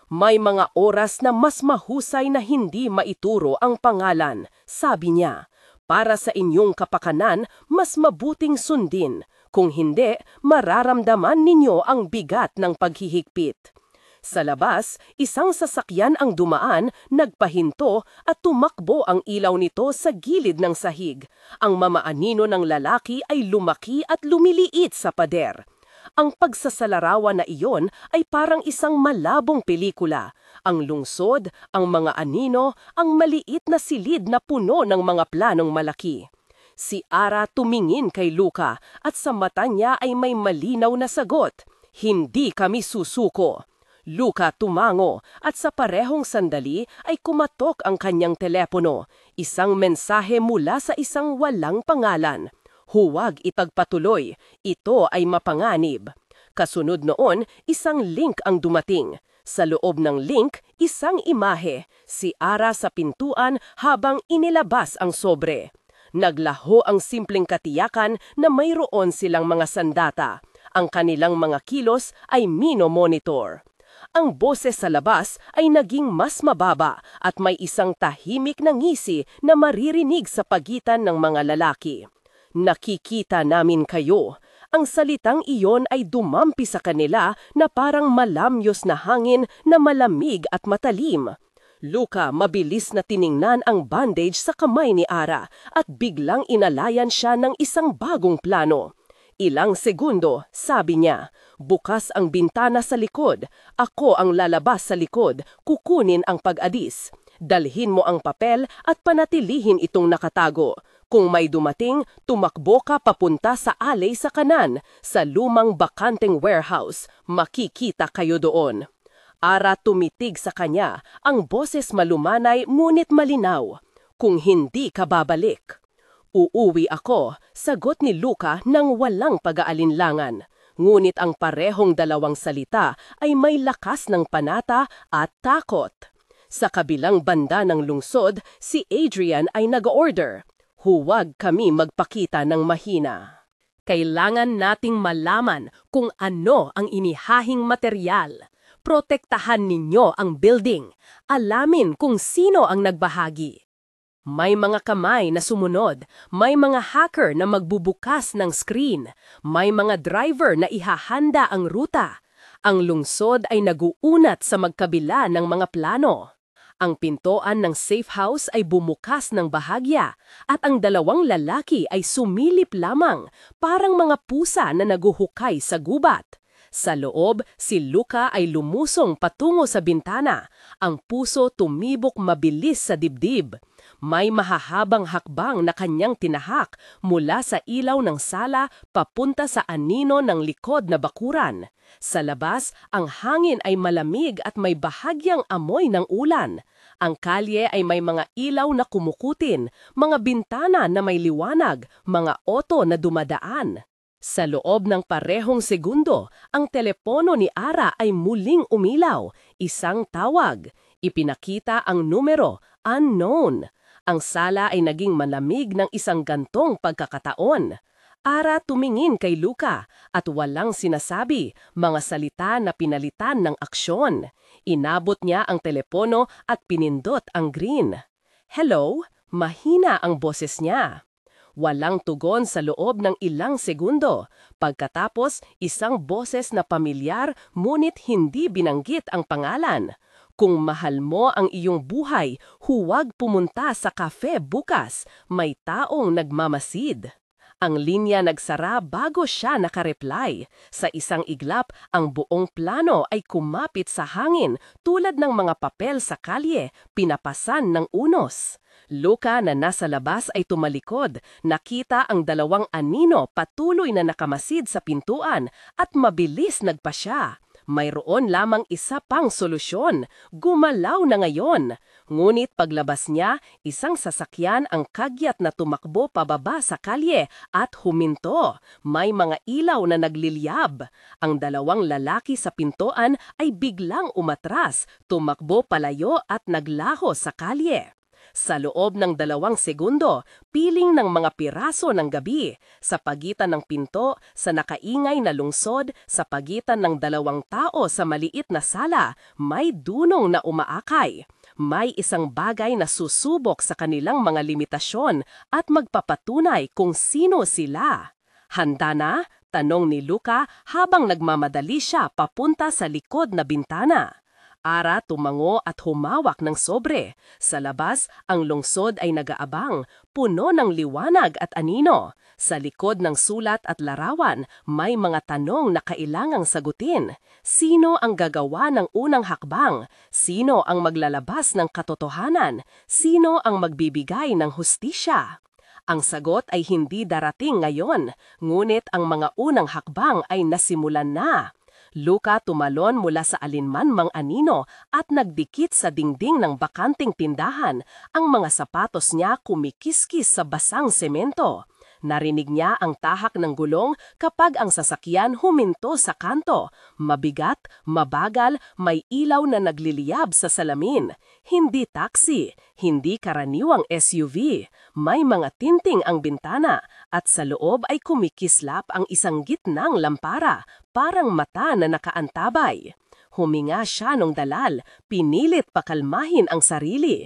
"May mga oras na mas mahusay na hindi maituro ang pangalan," sabi niya. "Para sa inyong kapakanan, mas mabuting sundin. Kung hindi, mararamdaman ninyo ang bigat ng paghihigpit." Sa labas, isang sasakyan ang dumaan, nagpahinto at tumakbo ang ilaw nito sa gilid ng sahig. Ang mamaanino ng lalaki ay lumaki at lumiliit sa pader. Ang pagsasalarawan na iyon ay parang isang malabong pelikula. Ang lungsod, ang mga anino, ang maliit na silid na puno ng mga planong malaki. Si Ara tumingin kay Luca at sa mata niya ay may malinaw na sagot, "Hindi kami susuko." Luca tumango at sa parehong sandali ay kumatok ang kanyang telepono. Isang mensahe mula sa isang walang pangalan. "Huwag ipagpatuloy, ito ay mapanganib." Kasunod noon, isang link ang dumating. Sa loob ng link, isang imahe, si Ara sa pintuan habang inilabas ang sobre. Naglaho ang simpleng katiyakan na mayroon silang mga sandata. Ang kanilang mga kilos ay mino-monitor. Ang boses sa labas ay naging mas mababa at may isang tahimik na ngisi na maririnig sa pagitan ng mga lalaki. "Nakikita namin kayo." Ang salitang iyon ay dumampi sa kanila na parang malamyos na hangin na malamig at matalim. Luca mabilis na tiningnan ang bandage sa kamay ni Ara at biglang inalayan siya ng isang bagong plano. Ilang segundo, sabi niya, "Bukas ang bintana sa likod. Ako ang lalabas sa likod, kukunin ang pag-adis. Dalhin mo ang papel at panatilihin itong nakatago. Kung may dumating, tumakbo ka papunta sa alley sa kanan, sa lumang bakanteng warehouse. Makikita kayo doon." Ara tumitig sa kanya, ang boses malumanay ngunit malinaw. "Kung hindi ka babalik." "Uuwi ako," sagot ni Luca nang walang pag-aalinlangan. Ngunit ang parehong dalawang salita ay may lakas ng panata at takot. Sa kabilang banda ng lungsod, si Adrian ay nag-order. "Huwag kami magpakita ng mahina. Kailangan nating malaman kung ano ang inihahing materyal. Protektahan ninyo ang building. Alamin kung sino ang nagbahagi." May mga kamay na sumunod, may mga hacker na magbubukas ng screen, may mga driver na ihahanda ang ruta. Ang lungsod ay naguunat sa magkabila ng mga plano. Ang pintuan ng safe house ay bumukas ng bahagya at ang dalawang lalaki ay sumilip lamang, parang mga pusa na naguhukay sa gubat. Sa loob, si Luca ay lumusong patungo sa bintana. Ang puso tumibok mabilis sa dibdib. May mahahabang hakbang na kanyang tinahak mula sa ilaw ng sala papunta sa anino ng likod na bakuran. Sa labas, ang hangin ay malamig at may bahagyang amoy ng ulan. Ang kalye ay may mga ilaw na kumukutin, mga bintana na may liwanag, mga oto na dumadaan. Sa loob ng parehong segundo, ang telepono ni Ara ay muling umilaw, isang tawag. Ipinakita ang numero, unknown. Ang sala ay naging malamig ng isang gantong pagkakataon. Ara tumingin kay Luca at walang sinasabi, mga salita na pinalitan ng aksyon. Inabot niya ang telepono at pinindot ang green. Hello? Mahina ang boses niya. Walang tugon sa loob ng ilang segundo. Pagkatapos, isang boses na pamilyar ngunit hindi binanggit ang pangalan. Kung mahal mo ang iyong buhay, huwag pumunta sa cafe bukas. May taong nagmamasid. Ang linya nagsara bago siya nakareply. Sa isang iglap, ang buong plano ay kumapit sa hangin tulad ng mga papel sa kalye, pinapasan ng unos. Luca na nasa labas ay tumalikod, nakita ang dalawang anino patuloy na nakamasid sa pintuan at mabilis nagpa siya. Mayroon lamang isa pang solusyon, gumalaw na ngayon. Ngunit paglabas niya, isang sasakyan ang kagyat na tumakbo pababa sa kalye at huminto. May mga ilaw na nagliliyab. Ang dalawang lalaki sa pintuan ay biglang umatras, tumakbo palayo at naglaho sa kalye. Sa loob ng 2 segundo, piling ng mga piraso ng gabi, sa pagitan ng pinto, sa nakaingay na lungsod, sa pagitan ng 2 tao sa maliit na sala, may dunong na umaakay. May isang bagay na susubok sa kanilang mga limitasyon at magpapatunay kung sino sila. Handa na? Tanong ni Luca habang nagmamadali siya papunta sa likod na bintana. Ara tumango at humawak ng sobre. Sa labas, ang lungsod ay nagaabang, puno ng liwanag at anino. Sa likod ng sulat at larawan, may mga tanong na kailangang sagutin. Sino ang gagawa ng unang hakbang? Sino ang maglalabas ng katotohanan? Sino ang magbibigay ng hustisya? Ang sagot ay hindi darating ngayon, ngunit ang mga unang hakbang ay nasimulan na. Luca tumalon mula sa alinman mang anino at nagdikit sa dingding ng bakanting tindahan. Ang mga sapatos niya kumikiskis sa basang semento. Narinig niya ang tahak ng gulong kapag ang sasakyan huminto sa kanto. Mabigat, mabagal, may ilaw na nagliliyab sa salamin. Hindi taxi, hindi karaniwang SUV. May mga tinting ang bintana at sa loob ay kumikislap ang isang gitnang lampara, parang mata na nakaantabay. Huminga siya nung dalal, pinilit pakalmahin ang sarili.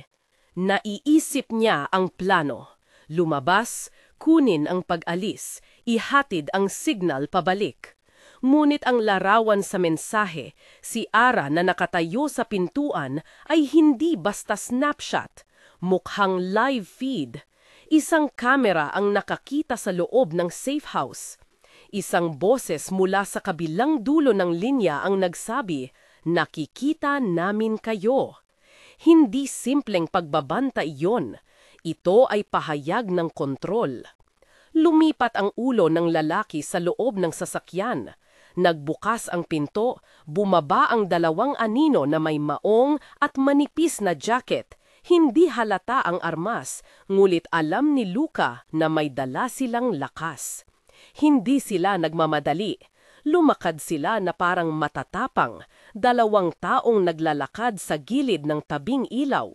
Naiisip niya ang plano. Lumabas, kunin ang pag-alis, ihatid ang signal pabalik. Ngunit ang larawan sa mensahe, si Ara na nakatayo sa pintuan ay hindi basta snapshot, mukhang live feed. Isang kamera ang nakakita sa loob ng safe house. Isang boses mula sa kabilang dulo ng linya ang nagsabi, "Nakikita namin kayo." Hindi simpleng pagbabanta iyon. Ito ay pahayag ng kontrol. Lumipat ang ulo ng lalaki sa loob ng sasakyan. Nagbukas ang pinto, bumaba ang 2 anino na may maong at manipis na jacket. Hindi halata ang armas, ngulit alam ni Luca na may dala silang lakas. Hindi sila nagmamadali. Lumakad sila na parang matatapang, 2 taong naglalakad sa gilid ng tabing ilaw.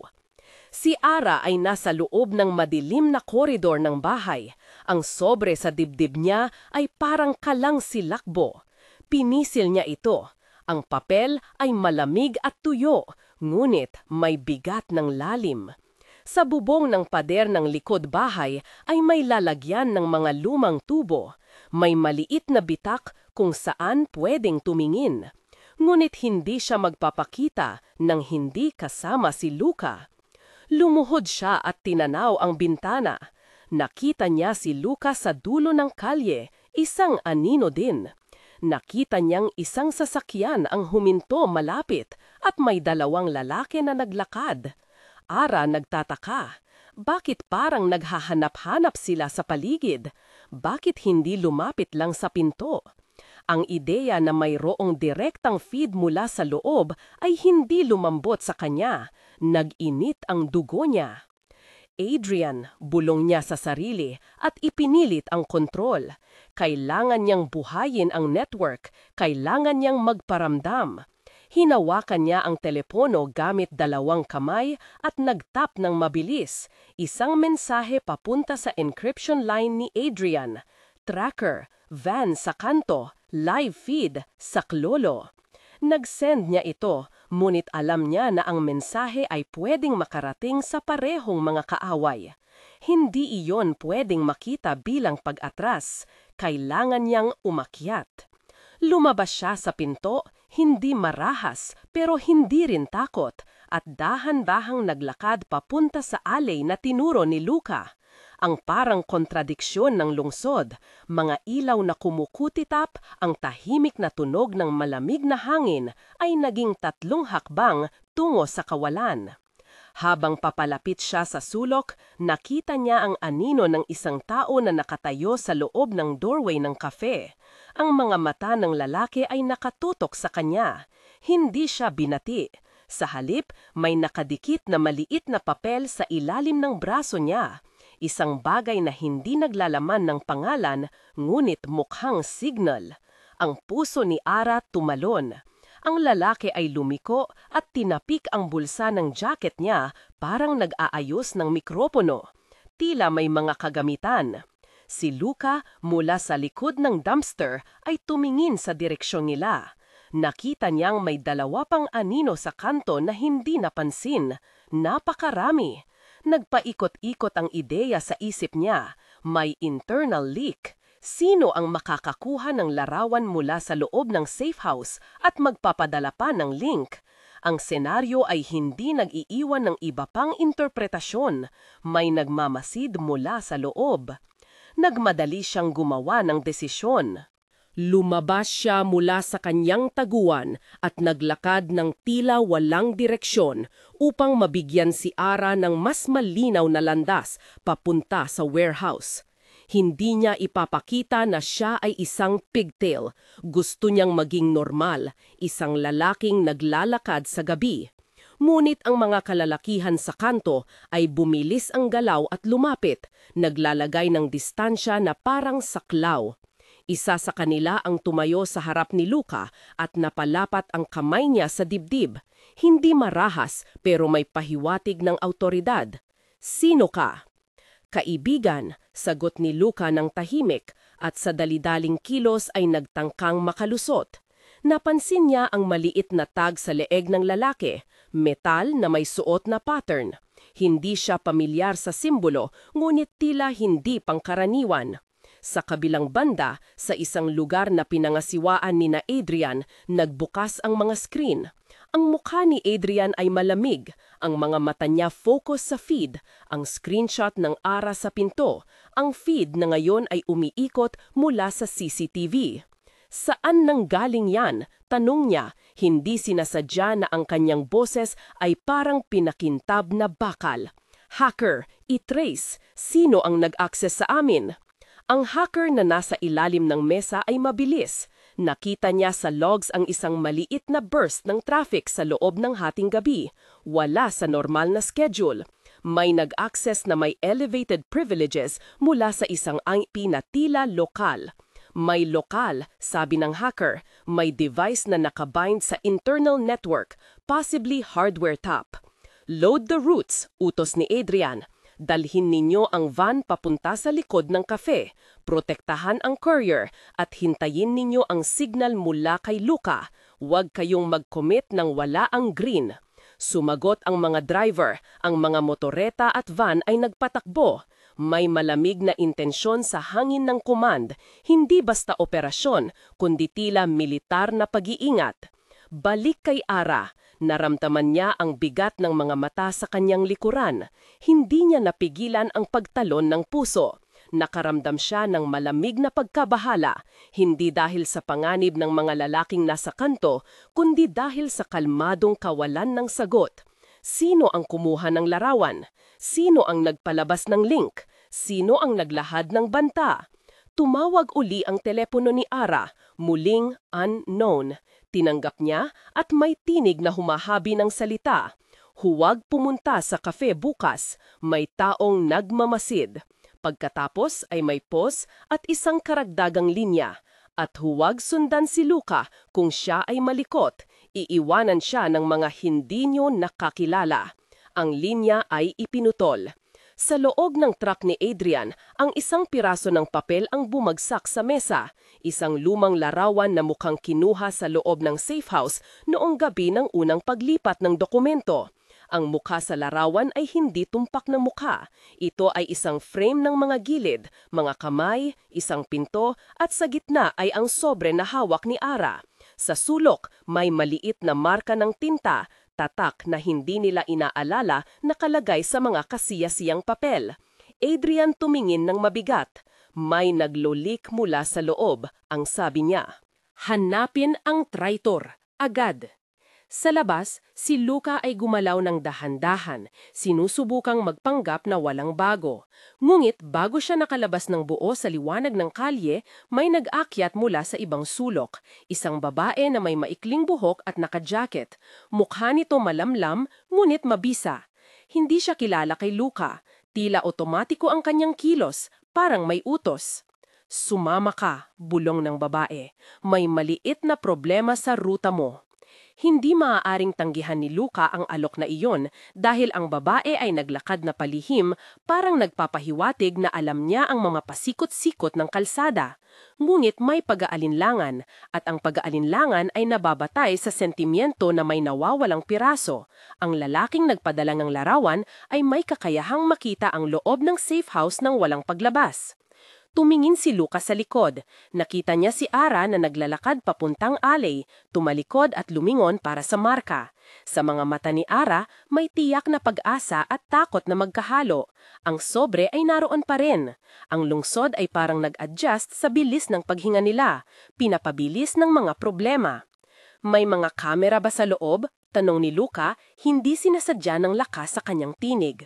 Si Ara ay nasa loob ng madilim na koridor ng bahay. Ang sobre sa dibdib niya ay parang kalang silakbo. Pinisil niya ito. Ang papel ay malamig at tuyo, ngunit may bigat ng lalim. Sa bubong ng pader ng likod bahay ay may lalagyan ng mga lumang tubo. May maliit na bitak kung saan pwedeng tumingin. Ngunit hindi siya magpapakita nang hindi kasama si Luca. Lumuhod siya at tinanaw ang bintana. Nakita niya si Luca sa dulo ng kalye, isang anino din. Nakita niyang isang sasakyan ang huminto malapit at may dalawang lalaki na naglakad. Ara nagtataka. Bakit parang naghahanap-hanap sila sa paligid? Bakit hindi lumapit lang sa pinto? Ang ideya na mayroong direktang feed mula sa loob ay hindi lumambot sa kanya. Nag-init ang dugo niya. Adrian, bulong niya sa sarili at ipinilit ang kontrol. Kailangan niyang buhayin ang network, kailangan niyang magparamdam. Hinawakan niya ang telepono gamit dalawang kamay at nagtap ng mabilis. Isang mensahe papunta sa encryption line ni Adrian. Tracker, van sa kanto, live feed, saklolo. Nag-send niya ito, ngunit alam niya na ang mensahe ay pwedeng makarating sa parehong mga kaaway. Hindi iyon pwedeng makita bilang pag-atras. Kailangan niyang umakyat. Lumabas siya sa pinto, hindi marahas pero hindi rin takot, at dahan-dahang naglakad papunta sa alley na tinuro ni Luca. Ang parang kontradiksyon ng lungsod, mga ilaw na kumukutitap, ang tahimik na tunog ng malamig na hangin ay naging 3 hakbang tungo sa kawalan. Habang papalapit siya sa sulok, nakita niya ang anino ng isang tao na nakatayo sa loob ng doorway ng kafe. Ang mga mata ng lalaki ay nakatutok sa kanya. Hindi siya binati. Sa halip, may nakadikit na maliit na papel sa ilalim ng braso niya. Isang bagay na hindi naglalaman ng pangalan, ngunit mukhang signal. Ang puso ni Ara tumalon. Ang lalaki ay lumiko at tinapik ang bulsa ng jacket niya, parang nag-aayos ng mikropono. Tila may mga kagamitan. Si Luca, mula sa likod ng dumpster, ay tumingin sa direksyon nila. Nakita niyang may 2 pang anino sa kanto na hindi napansin. Napakarami. Nagpaikot-ikot ang ideya sa isip niya. May internal leak. Sino ang makakakuha ng larawan mula sa loob ng safe house at magpapadala pa ng link? Ang senaryo ay hindi nag-iiwan ng iba pang interpretasyon. May nagmamasid mula sa loob. Nagmadali siyang gumawa ng desisyon. Lumabas siya mula sa kanyang taguan at naglakad ng tila walang direksyon upang mabigyan si Ara ng mas malinaw na landas papunta sa warehouse. Hindi niya ipapakita na siya ay isang pigtail. Gusto niyang maging normal, isang lalaking naglalakad sa gabi. Ngunit ang mga kalalakihan sa kanto ay bumilis ang galaw at lumapit, naglalagay ng distansya na parang saklaw. Isa sa kanila ang tumayo sa harap ni Luca at napalapat ang kamay niya sa dibdib. Hindi marahas pero may pahiwatig ng awtoridad. Sino ka? Kaibigan, sagot ni Luca ng tahimik at sa dalidaling kilos ay nagtangkang makalusot. Napansin niya ang maliit na tag sa leeg ng lalaki, metal na may suot na pattern. Hindi siya pamilyar sa simbolo, ngunit tila hindi pangkaraniwan. Sa kabilang banda, sa isang lugar na pinangasiwaan ni na Adrian, nagbukas ang mga screen. Ang mukha ni Adrian ay malamig, ang mga mata niya focus sa feed, ang screenshot ng Ara sa pinto, ang feed na ngayon ay umiikot mula sa CCTV. Saan nanggaling yan? Tanong niya, hindi sinasadya na ang kanyang boses ay parang pinakintab na bakal. Hacker, i-trace, sino ang nag-access sa amin? Ang hacker na nasa ilalim ng mesa ay mabilis. Nakita niya sa logs ang isang maliit na burst ng traffic sa loob ng hating gabi. Wala sa normal na schedule. May nag-access na may elevated privileges mula sa isang IP na tila lokal. May lokal, sabi ng hacker, may device na nakabind sa internal network, possibly hardware tap. Load the routes, utos ni Adrian. Dalhin ninyo ang van papunta sa likod ng kafe, protektahan ang courier at hintayin ninyo ang signal mula kay Luca. Huwag kayong mag-commit ng wala ang green. Sumagot ang mga driver, ang mga motoreta at van ay nagpatakbo. May malamig na intensyon sa hangin ng command, hindi basta operasyon, kundi tila militar na pag-iingat. Balik kay Ara. Naramdaman niya ang bigat ng mga mata sa kanyang likuran. Hindi niya napigilan ang pagtalon ng puso. Nakaramdam siya ng malamig na pagkabahala, hindi dahil sa panganib ng mga lalaking nasa kanto, kundi dahil sa kalmadong kawalan ng sagot. Sino ang kumuha ng larawan? Sino ang nagpalabas ng link? Sino ang naglahad ng banta? Tumawag uli ang telepono ni Ara, muling unknown. Tinanggap niya at may tinig na humahabi ng salita. Huwag pumunta sa kafe bukas, may taong nagmamasid. Pagkatapos ay may pause at isang karagdagang linya. At huwag sundan si Luca kung siya ay malikot. Iiwanan siya ng mga hindi nyo nakakilala. Ang linya ay ipinutol. Sa loob ng truck ni Adrian, ang isang piraso ng papel ang bumagsak sa mesa. Isang lumang larawan na mukhang kinuha sa loob ng safe house noong gabi ng unang paglipat ng dokumento. Ang mukha sa larawan ay hindi tumpak na mukha. Ito ay isang frame ng mga gilid, mga kamay, isang pinto, at sa gitna ay ang sobre na hawak ni Ara. Sa sulok, may maliit na marka ng tinta, tatak na hindi nila inaalala nakalagay sa mga kasiyasiyang papel. Adrian tumingin ng mabigat. May naglolik mula sa loob, ang sabi niya. Hanapin ang traitor, agad. Sa labas, si Luca ay gumalaw ng dahan-dahan, sinusubukang magpanggap na walang bago. Ngunit bago siya nakalabas ng buo sa liwanag ng kalye, may nag-akyat mula sa ibang sulok. Isang babae na may maikling buhok at naka-jacket. Mukha nito malamlam, ngunit mabisa. Hindi siya kilala kay Luca. Tila otomatiko ang kanyang kilos, parang may utos. Sumama ka, bulong ng babae. May maliit na problema sa ruta mo. Hindi maaaring tanggihan ni Luca ang alok na iyon dahil ang babae ay naglakad na palihim, parang nagpapahiwatig na alam niya ang mga pasikot-sikot ng kalsada. Ngunit may pag-aalinlangan, at ang pag-aalinlangan ay nababatay sa sentimiento na may nawawalang piraso. Ang lalaking nagpadala ng larawan ay may kakayahang makita ang loob ng safe house ng walang paglabas. Tumingin si Luca sa likod. Nakita niya si Ara na naglalakad papuntang alley, tumalikod at lumingon para sa marka. Sa mga mata ni Ara, may tiyak na pag-asa at takot na magkahalo. Ang sobre ay naroon pa rin. Ang lungsod ay parang nag-adjust sa bilis ng paghinga nila, pinapabilis ng mga problema. May mga kamera ba sa loob? Tanong ni Luca, hindi sinasadya ng lakas sa kanyang tinig.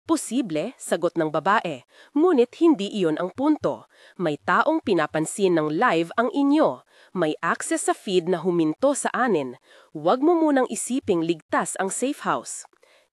Posible, sagot ng babae. Ngunit hindi iyon ang punto. May taong pinapansin ng live ang inyo. May access sa feed na huminto sa anin. Huwag mo munang isiping ligtas ang safe house.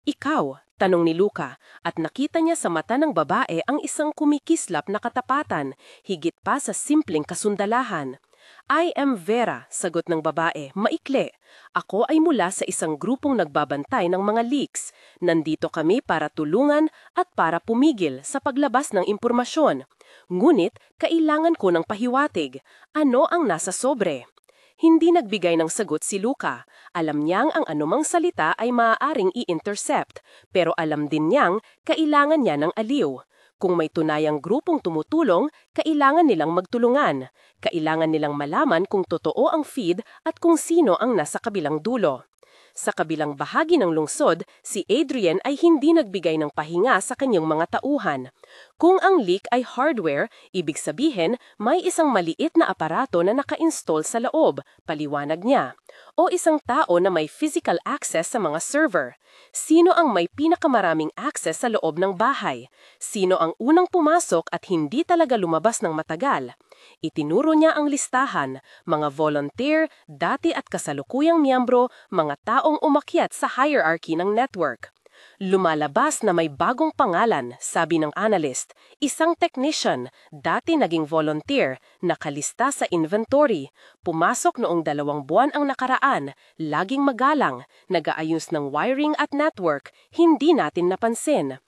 Ikaw, tanong ni Luca, at nakita niya sa mata ng babae ang isang kumikislap na katapatan, higit pa sa simpleng kasundalahan. I am Vera, sagot ng babae, maikli. Ako ay mula sa isang grupong nagbabantay ng mga leaks. Nandito kami para tulungan at para pumigil sa paglabas ng impormasyon. Ngunit, kailangan ko ng pahiwatig. Ano ang nasa sobre? Hindi nagbigay ng sagot si Luca. Alam niyang ang anumang salita ay maaaring i-intercept, pero alam din niyang kailangan niya ng aliw. Kung may tunayang grupong tumutulong, kailangan nilang magtulungan. Kailangan nilang malaman kung totoo ang feed at kung sino ang nasa kabilang dulo. Sa kabilang bahagi ng lungsod, si Adrian ay hindi nagbigay ng pahinga sa kanyang mga tauhan. Kung ang leak ay hardware, ibig sabihin may isang maliit na aparato na naka-install sa loob, paliwanag niya. O isang tao na may physical access sa mga server. Sino ang may pinakamaraming access sa loob ng bahay? Sino ang unang pumasok at hindi talaga lumabas ng matagal? Itinuro niya ang listahan, mga volunteer, dati at kasalukuyang miyembro, mga taong umakyat sa hierarchy ng network. Lumalabas na may bagong pangalan, sabi ng analyst, isang technician, dati naging volunteer, nakalista sa inventory, pumasok noong 2 buwan ang nakaraan, laging magalang, nag-aayos ng wiring at network, hindi natin napansin.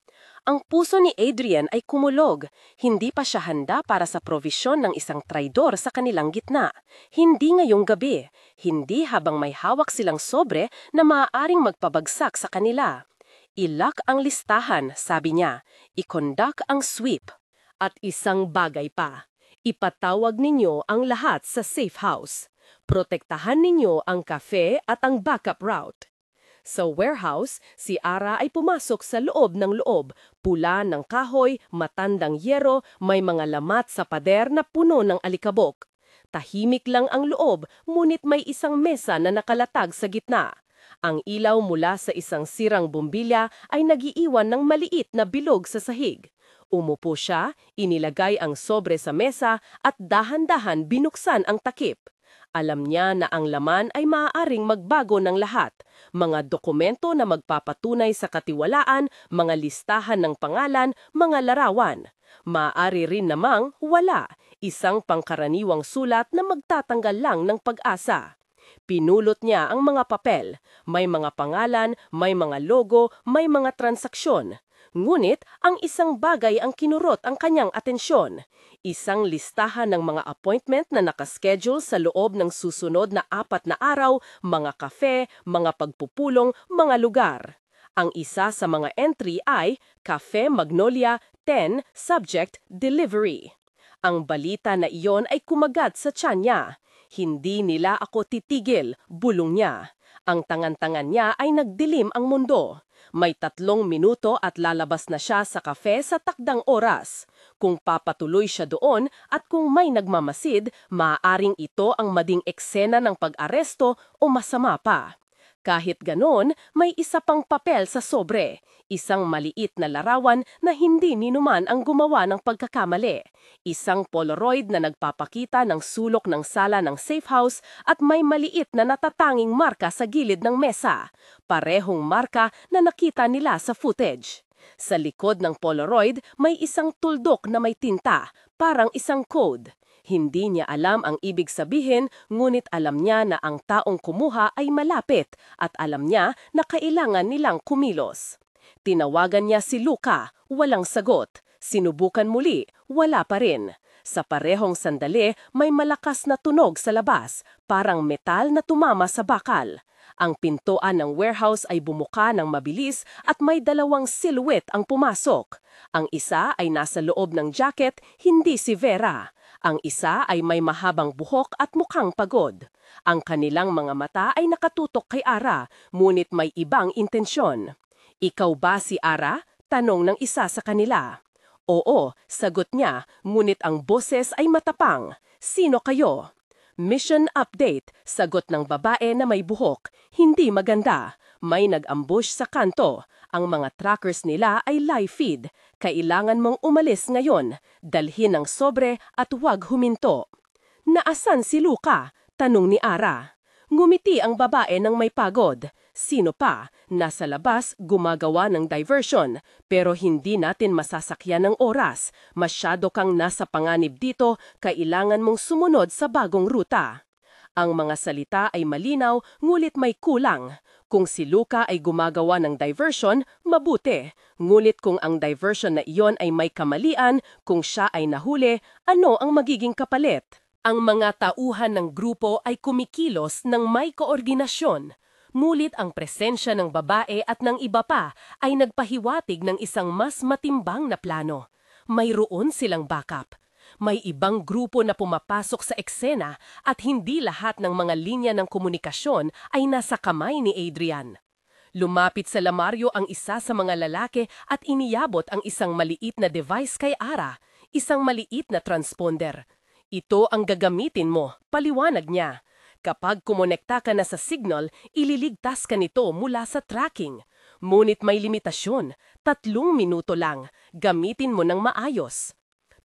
Ang puso ni Adrian ay kumulog. Hindi pa siya handa para sa provisyon ng isang traidor sa kanilang gitna. Hindi ngayong gabi. Hindi habang may hawak silang sobre na maaaring magpabagsak sa kanila. I-lock ang listahan, sabi niya. I-conduct ang sweep. At isang bagay pa. Ipatawag ninyo ang lahat sa safe house. Protektahan ninyo ang cafe at ang backup route. Sa warehouse, si Ara ay pumasok sa loob, pula ng kahoy, matandang yero, may mga lamat sa pader na puno ng alikabok. Tahimik lang ang loob, ngunit may isang mesa na nakalatag sa gitna. Ang ilaw mula sa isang sirang bumbilya ay nagiiwan ng maliit na bilog sa sahig. Umupo siya, inilagay ang sobre sa mesa at dahan-dahan binuksan ang takip. Alam niya na ang laman ay maaaring magbago ng lahat. Mga dokumento na magpapatunay sa katiwalaan, mga listahan ng pangalan, mga larawan. Maaari rin namang wala, isang pangkaraniwang sulat na magtatanggal lang ng pag-asa. Pinulot niya ang mga papel. May mga pangalan, may mga logo, may mga transaksyon. Ngunit ang isang bagay ang kinurot ang kanyang atensyon. Isang listahan ng mga appointment na nakaschedule sa loob ng susunod na 4 na araw, mga kafe, mga pagpupulong, mga lugar. Ang isa sa mga entry ay Cafe Magnolia 10 Subject Delivery. Ang balita na iyon ay kumagat sa tiyan niya. Hindi nila ako titigil, bulong niya. Ang tangan-tangan niya ay nagdilim ang mundo. May 3 minuto at lalabas na siya sa kafe sa takdang oras. Kung papatuloy siya doon at kung may nagmamasid, maaaring ito ang mading eksena ng pag-aresto o masama pa. Kahit ganon, may isa pang papel sa sobre, isang maliit na larawan na hindi ninuman ang gumawa ng pagkakamali, isang Polaroid na nagpapakita ng sulok ng sala ng safe house at may maliit na natatanging marka sa gilid ng mesa, parehong marka na nakita nila sa footage. Sa likod ng Polaroid, may isang tuldok na may tinta, parang isang code. Hindi niya alam ang ibig sabihin, ngunit alam niya na ang taong kumuha ay malapit at alam niya na kailangan nilang kumilos. Tinawagan niya si Luca, walang sagot. Sinubukan muli, wala pa rin. Sa parehong sandali, may malakas na tunog sa labas, parang metal na tumama sa bakal. Ang pintuan ng warehouse ay bumuka ng mabilis at may 2 silhouette ang pumasok. Ang isa ay nasa loob ng jacket, hindi si Vera. Ang isa ay may mahabang buhok at mukhang pagod. Ang kanilang mga mata ay nakatutok kay Ara, ngunit may ibang intensyon. "Ikaw ba si Ara?" tanong ng isa sa kanila. "Oo," sagot niya, ngunit ang boses ay matapang. "Sino kayo?" "Mission update," sagot ng babae na may buhok. "Hindi maganda. May nag-ambush sa kanto. Ang mga trackers nila ay live feed. Kailangan mong umalis ngayon. Dalhin ang sobre at huwag huminto." "Naasan si Luca?" tanong ni Ara. Ngumiti ang babae ng may pagod. "Sino pa? Nasa labas, gumagawa ng diversion. Pero hindi natin masasakyan ng oras. Masyado kang nasa panganib dito, kailangan mong sumunod sa bagong ruta." Ang mga salita ay malinaw, ngulit may kulang. Kung si Luca ay gumagawa ng diversion, mabuti. Ngunit kung ang diversion na iyon ay may kamalian, kung siya ay nahuli, ano ang magiging kapalit? Ang mga tauhan ng grupo ay kumikilos ng may koordinasyon. Ngunit ang presensya ng babae at ng iba pa ay nagpahiwatig ng isang mas matimbang na plano. Mayroon silang backup. May ibang grupo na pumapasok sa eksena at hindi lahat ng mga linya ng komunikasyon ay nasa kamay ni Adrian. Lumapit sa lamaryo ang isa sa mga lalaki at iniyabot ang isang maliit na device kay Ara, isang maliit na transponder. "Ito ang gagamitin mo," paliwanag niya. "Kapag kumonekta ka na sa signal, ililigtas ka nito mula sa tracking. Ngunit may limitasyon, 3 minuto lang. Gamitin mo ng maayos."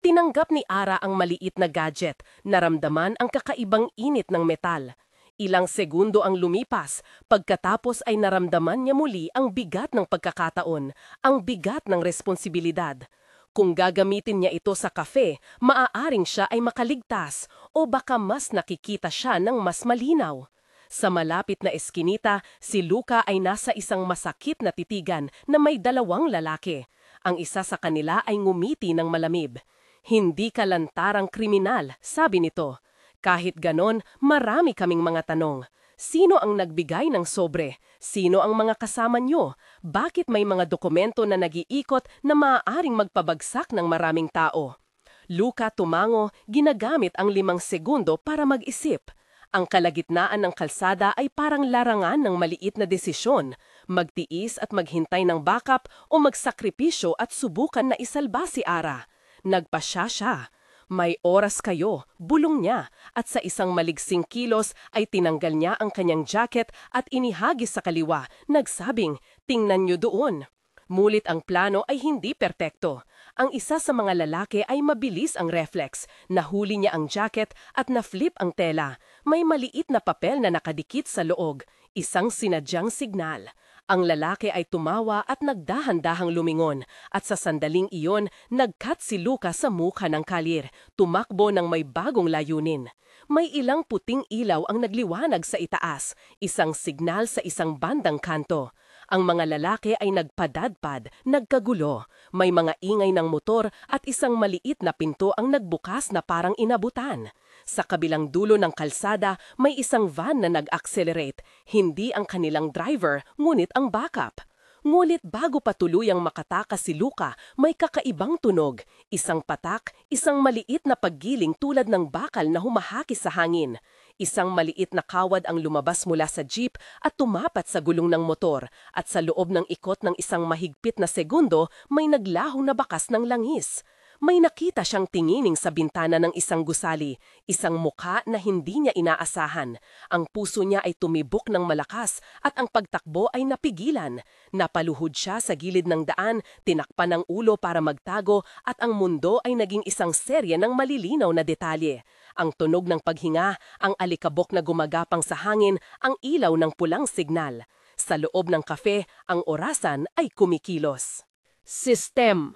Tinanggap ni Ara ang maliit na gadget, naramdaman ang kakaibang init ng metal. Ilang segundo ang lumipas, pagkatapos ay naramdaman niya muli ang bigat ng pagkakataon, ang bigat ng responsibilidad. Kung gagamitin niya ito sa kafe, maaaring siya ay makaligtas o baka mas nakikita siya ng mas malinaw. Sa malapit na eskinita, si Luca ay nasa isang masakit na titigan na may 2 lalaki. Ang isa sa kanila ay ngumiti ng malamig. "Hindi ka lantarang kriminal," sabi nito. "Kahit ganon, marami kaming mga tanong. Sino ang nagbigay ng sobre? Sino ang mga kasama nyo? Bakit may mga dokumento na nag-iikot na maaaring magpabagsak ng maraming tao?" Luca tumango, ginagamit ang 5 segundo para mag-isip. Ang kalagitnaan ng kalsada ay parang larangan ng maliit na desisyon, magtiis at maghintay ng backup o magsakripisyo at subukan na isalba si Ara. Nagpasya siya. May oras kayo, bulong niya, at sa isang maligsing kilos ay tinanggal niya ang kanyang jacket at inihagis sa kaliwa, nagsabing, "Tingnan niyo doon." Mulit ang plano ay hindi perpekto. Ang isa sa mga lalaki ay mabilis ang reflex. Nahuli niya ang jacket at na-flip ang tela. May maliit na papel na nakadikit sa loog. Isang sinadyang signal. Ang lalaki ay tumawa at nagdahan-dahang lumingon. At sa sandaling iyon, nagkat si Luca sa mukha ng kalir. Tumakbo ng may bagong layunin. May ilang puting ilaw ang nagliwanag sa itaas. Isang signal sa isang bandang kanto. Ang mga lalaki ay nagpadadpad, nagkagulo. May mga ingay ng motor at isang maliit na pinto ang nagbukas na parang inabutan. Sa kabilang dulo ng kalsada, may isang van na nag-accelerate. Hindi ang kanilang driver, ngunit ang backup. Ngunit bago pa tuluyang makatakas si Luca, may kakaibang tunog. Isang patak, isang maliit na paggiling tulad ng bakal na humahakis sa hangin. Isang maliit na kawad ang lumabas mula sa jeep at tumapat sa gulong ng motor. At sa loob ng ikot ng isang mahigpit na segundo, may naglahong na bakas ng langis. May nakita siyang tingining sa bintana ng isang gusali, isang mukha na hindi niya inaasahan. Ang puso niya ay tumibok ng malakas at ang pagtakbo ay napigilan. Napaluhod siya sa gilid ng daan, tinakpan ang ulo para magtago at ang mundo ay naging isang serye ng malilinaw na detalye. Ang tunog ng paghinga, ang alikabok na gumagapang sa hangin, ang ilaw ng pulang signal. Sa loob ng kafe, ang orasan ay kumikilos. System.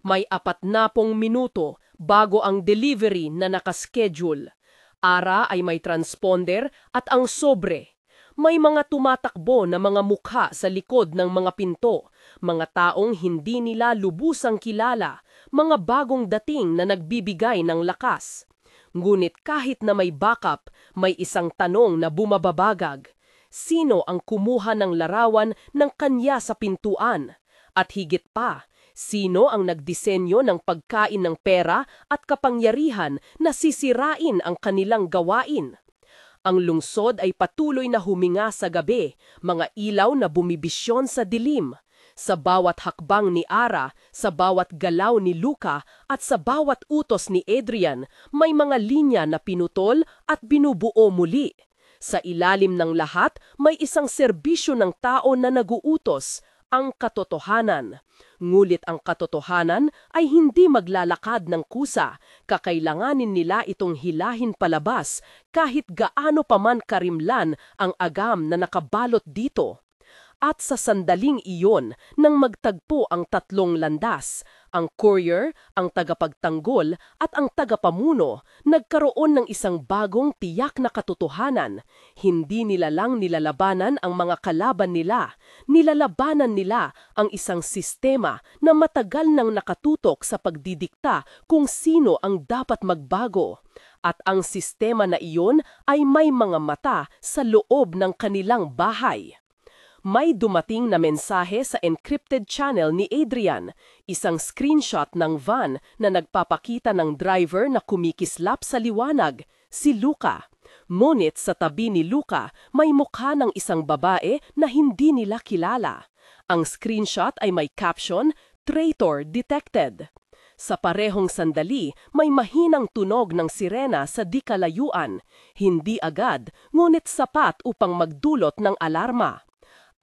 May 40 minuto bago ang delivery na nakaschedule. Ara ay may transponder at ang sobre. May mga tumatakbo na mga mukha sa likod ng mga pinto, mga taong hindi nila lubusang kilala, mga bagong dating na nagbibigay ng lakas. Ngunit kahit na may backup, may isang tanong na bumababagag. Sino ang kumuha ng larawan ng kanya sa pintuan? At higit pa, sino ang nagdisenyo ng pagkain ng pera at kapangyarihan na sisirain ang kanilang gawain? Ang lungsod ay patuloy na huminga sa gabi, mga ilaw na bumibisyon sa dilim. Sa bawat hakbang ni Ara, sa bawat galaw ni Luca at sa bawat utos ni Adrian, may mga linya na pinutol at binubuo muli. Sa ilalim ng lahat, may isang serbisyo ng tao na naguutos, ang katotohanan. Ngulit ang katotohanan ay hindi maglalakad ng kusa. Kakailanganin nila itong hilahin palabas kahit gaano paman karimlan ang agam na nakabalot dito. At sa sandaling iyon, nang magtagpo ang tatlong landas, ang courier, ang tagapagtanggol at ang tagapamuno, nagkaroon ng isang bagong tiyak na katotohanan. Hindi nila lang nilalabanan ang mga kalaban nila, nilalabanan nila ang isang sistema na matagal nang nakatutok sa pagdidikta kung sino ang dapat magbago. At ang sistema na iyon ay may mga mata sa loob ng kanilang bahay. May dumating na mensahe sa encrypted channel ni Adrian, isang screenshot ng van na nagpapakita ng driver na kumikislap sa liwanag, si Luca. Ngunit sa tabi ni Luca, may mukha ng isang babae na hindi nila kilala. Ang screenshot ay may caption, "Traitor Detected." Sa parehong sandali, may mahinang tunog ng sirena sa di kalayuan. Hindi agad, ngunit sapat upang magdulot ng alarma.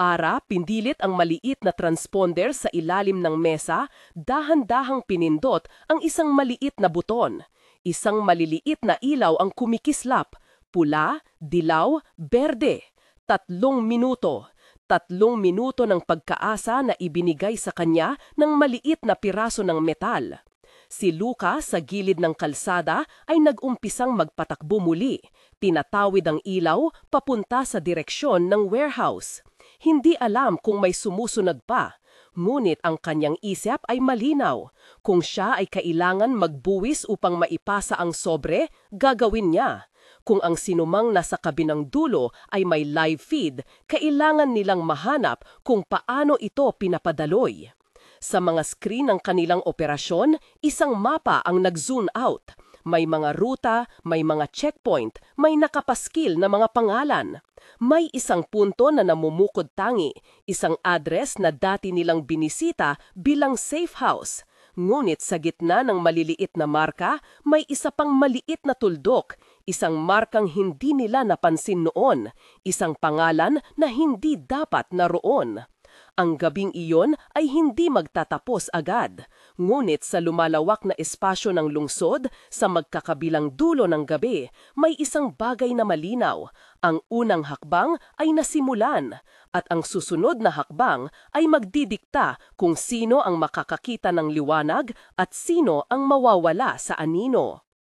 Ara, pindilit ang maliit na transponder sa ilalim ng mesa, dahan-dahang pinindot ang isang maliit na buton. Isang maliliit na ilaw ang kumikislap, pula, dilaw, berde. 3 minuto. 3 minuto ng pagkaasa na ibinigay sa kanya ng maliit na piraso ng metal. Si Luca sa gilid ng kalsada ay nag-umpisang magpatakbo muli. Tinatawid ang ilaw papunta sa direksyon ng warehouse. Hindi alam kung may sumusunod pa, ngunit ang kanyang isip ay malinaw. Kung siya ay kailangan magbuwis upang maipasa ang sobre, gagawin niya. Kung ang sinumang nasa kabinang dulo ay may live feed, kailangan nilang mahanap kung paano ito pinapadaloy. Sa mga screen ng kanilang operasyon, isang mapa ang nag-zoom out. May mga ruta, may mga checkpoint, may nakapaskil na mga pangalan. May isang punto na namumukod tangi, isang address na dati nilang binisita bilang safe house. Ngunit sa gitna ng maliliit na marka, may isa pang maliit na tuldok, isang markang hindi nila napansin noon, isang pangalan na hindi dapat naroon. Ang gabing iyon ay hindi magtatapos agad. Ngunit sa lumalawak na espasyo ng lungsod, sa magkakabilang dulo ng gabi, may isang bagay na malinaw. Ang unang hakbang ay nasimulan, at ang susunod na hakbang ay magdidikta kung sino ang makakakita ng liwanag at sino ang mawawala sa anino.